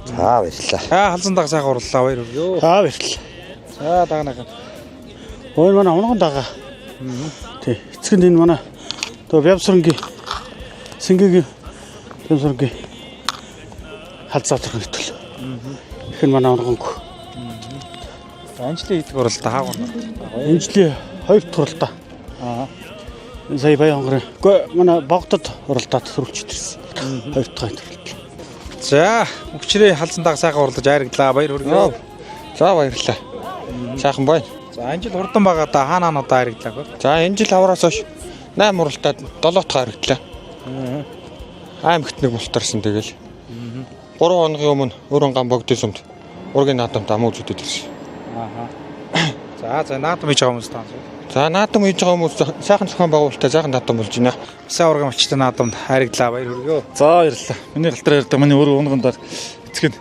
Speaker 9: За баярлалаа.
Speaker 1: Халзан даг сайхан урлаа баяр өргөө.
Speaker 7: За баярлалаа.
Speaker 1: За дагнах.
Speaker 7: Ой манай унган дага. Тий. Эцгэнд энэ манай одоо Бямсрангийн Сингэгийн Бямсрангийн халзаа зарах нэтэл. Их нь манай унган.
Speaker 1: Анжлын идэх уралдаа хаагур.
Speaker 7: Анжлын 2 дахь уралдаа. Сая баян хонгорын. Гэхдээ манай богдод уралдаанд төрүүлчихсэн ирсэн. 2 дахь төрүүлж.
Speaker 1: За мөчрээ халзан даг сайхан урлаж айрагдлаа баяр хүргэё.
Speaker 12: За баярлалаа. Сайхан байна.
Speaker 1: За энэ жил хурдан байгаа да хаанаа айрагдлаа.
Speaker 12: За энэ жил авраас хойш 8 уралдаад 7 дахь айрагдлаа. Аймагт нэг мултарсан тэгэл. 3 хоногийн өмнө өрөн гам богдын сумд ургийн наадамд амуу зүдэд ирсэн.
Speaker 1: За наадам хийж байгаа хүмүүс таа.
Speaker 12: За наадам хийж байгаа хүмүүс сайхан зохион байгуулалтаа сайхан наадам болж байна.
Speaker 1: Сайн урган малчтай наадамд хайрагдлаа баяр хүргэё.
Speaker 13: За баярлалаа. Миний галтар ярьдаг миний өөрөө унгандаар эцэг нь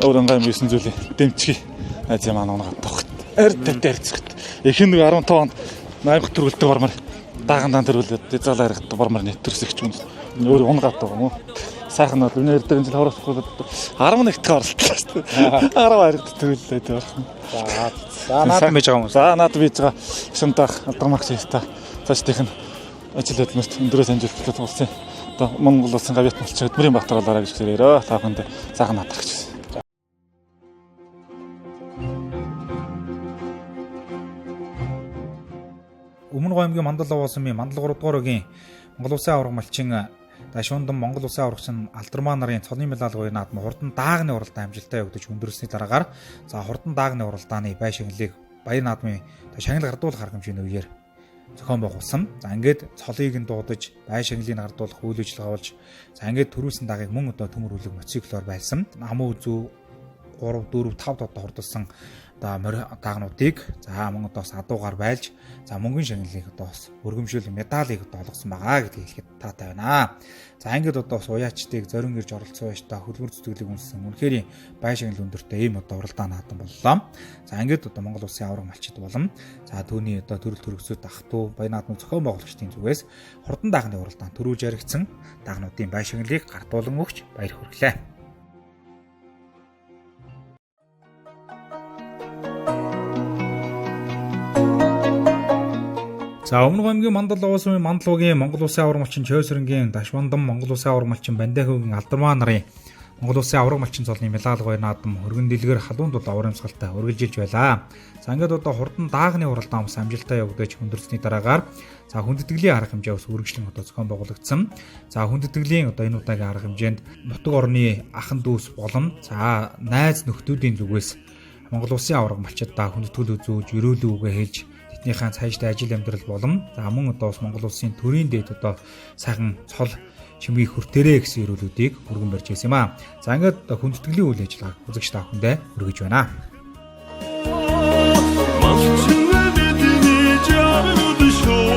Speaker 13: өөр ангаам бисэн зүйлээ дэмчгий. Айз юм аа унгаад тогт. Ард тарцгт. Их нэг 15 онд 8 төрөлдөг бормор даагандаа төрүүлээд дизал харагддаг бормор нэвтэрсэгч юм. Өөр унгаад байгаа юм уу? Сайхан бол өнөө ярьдаг жил хаврахгүй 11 дахь оролтлоо шүү дээ. 10 харагддаг төрүүлээд байна.
Speaker 1: За наадам хийж байгаа хүмүүс.
Speaker 13: За наадам хийж байгаа. Шимдах алдармагч хийста. Цааш тийх нь ажил хөдөлмөрт өндөрөөс амжилттай тулсан. Одоо Монгол улсын гавьяат малч хөдөлмөрийн бахтар болоорой гэж хэлээрөө. Та бүхэнд сайхан наадах гэж.
Speaker 1: Өмнө Говьмгийн Мандал овоосон Мандал 3 дугаар өгийн Монгол улсын авраг малчин Дашуундан Монгол улсын аврагчин Алдармаа нарын цолны медаль наадам хурдан даагны уралдаан амжилттай явагдаж өндөрсний дараагаар за хурдан даагны уралдааны бай шагналыг баяр наадмын шагнал гардуулах арга хэмжээний үеэр зохион байгуулсан. За ингээд цолыг нь дуудаж бай шагналыг гардуулах үйл ажиллагаа болж за ингээд төрүүлсэн даагыг мөн одоо төмөр үлэг мотоциклоор байсан. Амуу үзүү 3 4 5 дот хурдсан даагнуудыг за мөн одоо адуугаар байлж за мөнгөн шагналыг одоо бас өргөмжлөл медалийг одоо олгосон байгаа гэдгийг хэлэхэд таатай байна. За ингээд одоо бас уяачдыг зорин ирж оролцсон байж та хөлбөр зүтгэлийг үнсэн үнэхээр бай шагнал өндөртэй ийм одоо уралдаан наадам боллоо. За ингээд одоо Монгол улсын авраг малчид болон за түүний одоо төрөл төрөксөд ах トゥ баяр наадмын зохион байгуулагчдын зүгээс хурдан даагны уралдаан төрүүлж яригдсан даагнуудын бай шагналыг гартуулан өгч баяр хүргэлээ. За Өмнө Говьмгийн Мандал овоосон Мандалуугийн Монгол улсын авраг малчин Чойсрэнгийн Дашвандан Монгол улсын авраг малчин Бандахигийн Алдармаа нарын Монгол улсын авраг малчин цолны медаль наадам хөргөн дэлгэр халуун дул авраг амсгалтай үргэлжилж байлаа. За ингээд одоо хурдан даагны уралдаан бас амжилттай явагдаж хүндэрсний дараагаар за хүндэтгэлийн арга хэмжээ бас үргэлжлэн одоо зохион байгуулагдсан. За хүндэтгэлийн одоо энэ удаагийн арга хэмжээнд нутаг орны ахан дүүс болон за найз нөхдүүдийн зүгээс Монгол улсын авраг малчидаа хүндэтгэл үзүүлж өрөөлөө үгээ хэлж тэднийхэн цаашдаа ажил амьдрал болон за мөн одоо Монгол улсын төрийн дэд одоо сайхан цол чимгийн хүртээрээ гэсэн өрөөлүүдийг өргөн барьж байсан юм аа. За ингээд хүндэтгэлийн үйл ажиллагааг үзэгч та бүхэндээ хүргэж байна.
Speaker 2: Малчин мэдний жаргал шүү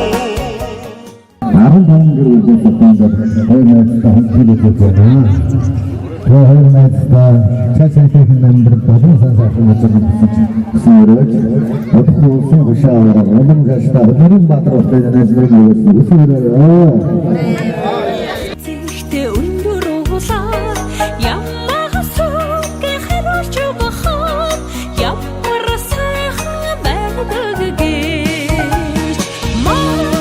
Speaker 3: 15 гэрүүлээ Сатандар хоёр найзтай хамт байна. Хоёр найзтай цаашаа нэмбэр 7 сарын өдрөнд сүрэж одхоосон хашаараа улам гаштай өрийн баатар болтой найзлыг үсэрээ.
Speaker 14: Зихтэй өндөр угуулаа яммагасаа гэрч бахаа ямар сайхан байдаг гэж маас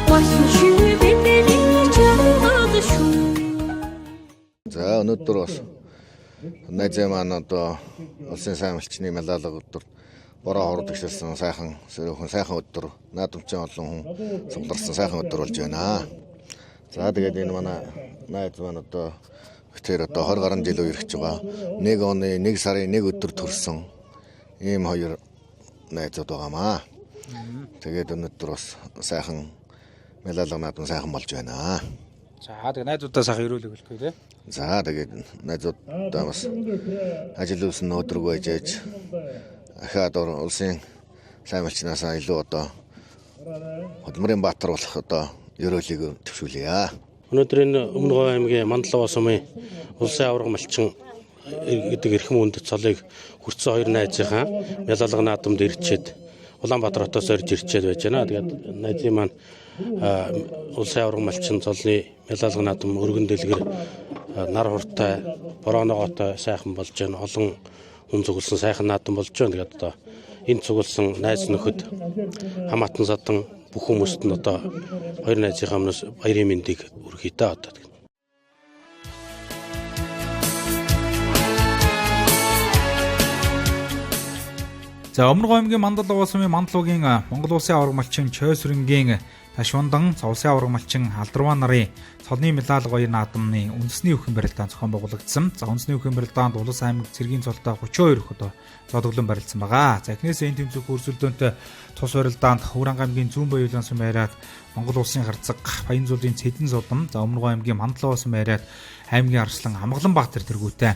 Speaker 14: машин битэни чамаа шүү
Speaker 15: За өнөөдөр бас найзаа маань одоо улсын сайн малчны мэлалга өдөр бороо хорд гişсэн сайхан сөрөөхөн сайхан өдөр наадамчин олон хүн цугларсан сайхан өдөр болж байна. За тэгээд энэ манай найз маань одоо тэр одоо 20 гаруй жил үерхэж байгаа. 1 оны 1 сарын 1 өдөр төрсөн ийм хоёр найзууд байгаамаа. Тэгээд өнөөдөр бас сайхан мэлалга наадам сайхан болж байна.
Speaker 6: За тэгээд найзуудаа сайхан өрөөлөг хэлэхгүй тий.
Speaker 15: За тэгээд найзуудаа бас ажил үйлсэн өдрөг байж ээж ахаад улсын сайн малчнаас илүү одоо хөдөлмөрийн баатар болох одоо өрөөлийг төвшүүлье.
Speaker 7: Өнөөдөр энэ Өмнө Говь аймгийн Мандалгаа сумын улсын аварга малчин гэдэг эрхэм үндэт цолыг хүртсэн хоёр найзынхаа мялалга наадамд ирчээд Улаанбаатар хотоос орж ирчээд байж байна. Тэгээд найзын маань улсын аварга малчин цолны мялалга наадам өргөн дэлгэр нар хуртай борооногоотой сайхан болж байна. Олон хүн цугласан сайхан наадам болж байна. Тэгээд одоо энэ цугласан найз нөхөд хамаатан садан бүх хүмүүст нь одоо хоёр найзынхаа өмнөөс баярын мэндийг өргөе та одоо.
Speaker 1: За Өмнө Говь аймгийн Мандалгаа сумын Мандалуугийн Монгол Улсын аварга малчин Чойсрэнгийн Ташвандан Улсын аварга малчин Алдарваа нарын цолны мэлалга хоёр наадамны үндэсний өвхөн барилдаан зохион байгуулагдсан. За үндэсний өвхөн барилдаанд Улс аймаг цэргийн цолтой 32 их одоо зоодглон барилдсан байгаа. За эхнээс энэ тэмцээх өрсөлдөөнтэй тус барилдаанд Хөвранга аймгийн Зүүн Баялан сум яриад Монгол улсын харцаг Баянзуудын Цэдэн зодон, за Өмнө Говь аймгийн Мандалгаа сум яриад аймгийн Арслан Амгаланбаатар тэргүүтэй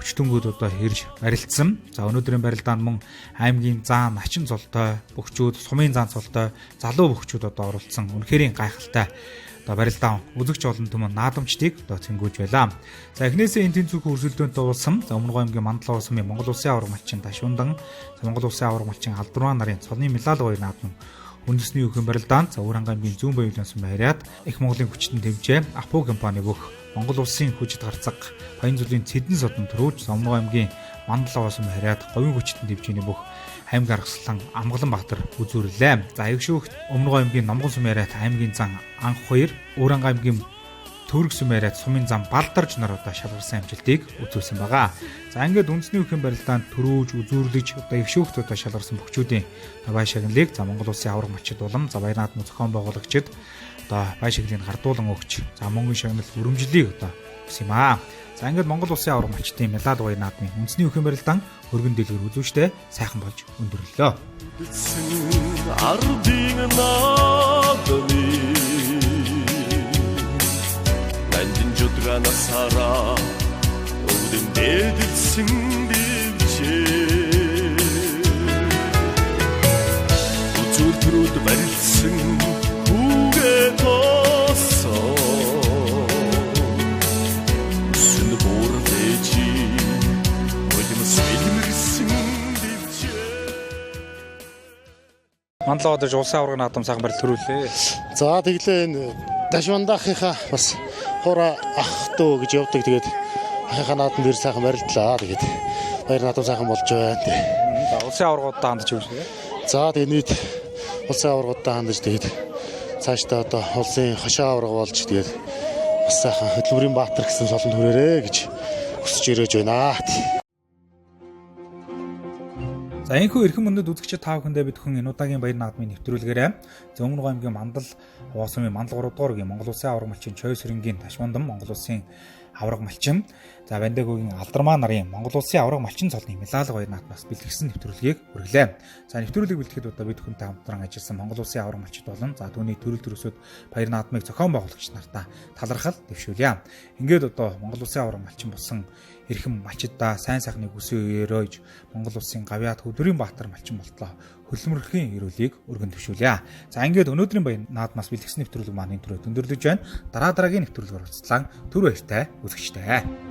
Speaker 1: хүчтөнгүүд одоо хэрж барилдсан. За өнөөдрийн барилдаанд мөн аймгийн заан начин цолтой бөхчүүд, сумын заан цолтой залуу бөхчүүд одоо оролцсон. Үнэхээр гайхалтай одоо барилдаан үзэгч олон түмэн наадамчдыг одоо цэнгүүж байлаа. За эхнээсээ энэ тэнцвэрхүү өрсөлдөөнтэй уулсан. За Өмнө Говь аймгийн Мандалгаа сумын Монгол Улсын аварга малчин Ташвандан, Монгол Улсын аварга малчин Алдарваа нарын цолны мэлалга хоёр наадам үндэсний өвхөн барилдаанд Хөвранга аймгийн Зүүн Баялан сум харьяат их Монголын хүчтэн тэмцээ Апу компани бүх Монгол улсын хүчит гарцаг Баянзуудын Цэдэн содон төрөөж Өмнө Говь аймгийн Мандалгаа сум харьяат говийн хүчтэн тэмцээний бүх аймгийн Арслан Амгаланбаатар үзүүрлээ. За аягшүүхт Өмнө Говь аймгийн Номгон сум харьяат аймгийн зан анх 2, Хөвранга аймгийн Төрөг сум харьяат сумын зам Балдарж нар одоо шалгарсан амжилтыг үзүүлсэн байгаа. За ингээд үндэсний өвхөн барилдаанд төрөөж үзүүрлэж одоо ягшүүхт одоо шалгарсан бөхчүүдийн бай шагналыг за Монгол Улсын аварга малчид улам за баяр наадмын зохион байгуулагчид одоо бай шагналыг хардуулан өгч за мөнгөний шагнал өргөмжлөлийг одоо өгсөн юм аа. За ингээд Монгол Улсын аварга малчдын мэлалга баяр наадмын үндэсний өвхөн барилдаан өргөн дэлгэр үзүүштэй сайхан болж өндөрлөө.
Speaker 2: Насара өвдөн дэдэлсэн дэвчээ үзүүр төрүүд барилсан хүүгээ тосоо сүн бүр дэжи өдмөс илмэрсэн дэвчээ
Speaker 6: Мандалгаа дээр улсын аварга наадам сайхан барил төрүүлээ.
Speaker 7: За тэглээ энэ Ташвандаахынхаа бас хуура ах дөө гэж явдаг. Тэгээд ахынхаа наадамд ир сайхан барилдлаа. Тэгээд баяр наадам сайхан болж байна.
Speaker 6: За улсын аваргуудаа хандж өгсөн.
Speaker 7: За тэгээд нийт улсын аваргуудаа хандж тэгээд цаашдаа одоо улсын хашаа аварга болж тэгээд бас сайхан хөдөлмөрийн баатар гэсэн солонд хүрээрээ гэж хүсэж ирэж байна.
Speaker 1: За энэхүү эрхэм мөндөд үзэгчид та бүхэндээ бид хүн энэ удаагийн баяр наадмын нэвтрүүлгээрээ Өмнө Говь аймгийн Мандалгаа сумын Мандалгаа 3 дугаар үеийн Монгол Улсын аварга малчин Чойсрэнгийн Ташвандан, Монгол Улсын авраг малчин. За Бандагүгийн Алдармаа нарын Монгол Улсын авраг малчин цолны медаль баяр наадмаас бэлтгэсэн нэвтрүүлгийг хүргэлээ. За нэвтрүүлгийг бэлтгэхэд одоо бид бүхэнтэй хамтран ажилласан Монгол Улсын авраг малчид болон за түүний төрөл төрөсөд баяр наадмыг зохион байгуулагч нартаа талархал дэвшүүлье. Ингээд одоо Монгол Улсын авраг малчин болсон эрхэм малчидаа сайн сайхны хүсээ өрөөж Монгол Улсын гавьяат Хөдөрийн Баатар малчин болтлоо хөлмөрхийн эрүүлгийг өргөн төвшүүлье. За ингээд өнөөдрийн баяр наадмаас бэлтгэсэн нэвтрүүлэг маань энэ төрөд өндөрлөж байна. Дараагийн нэвтрүүлгээр уулзлаа. Түр баяртай үзэгчтэй.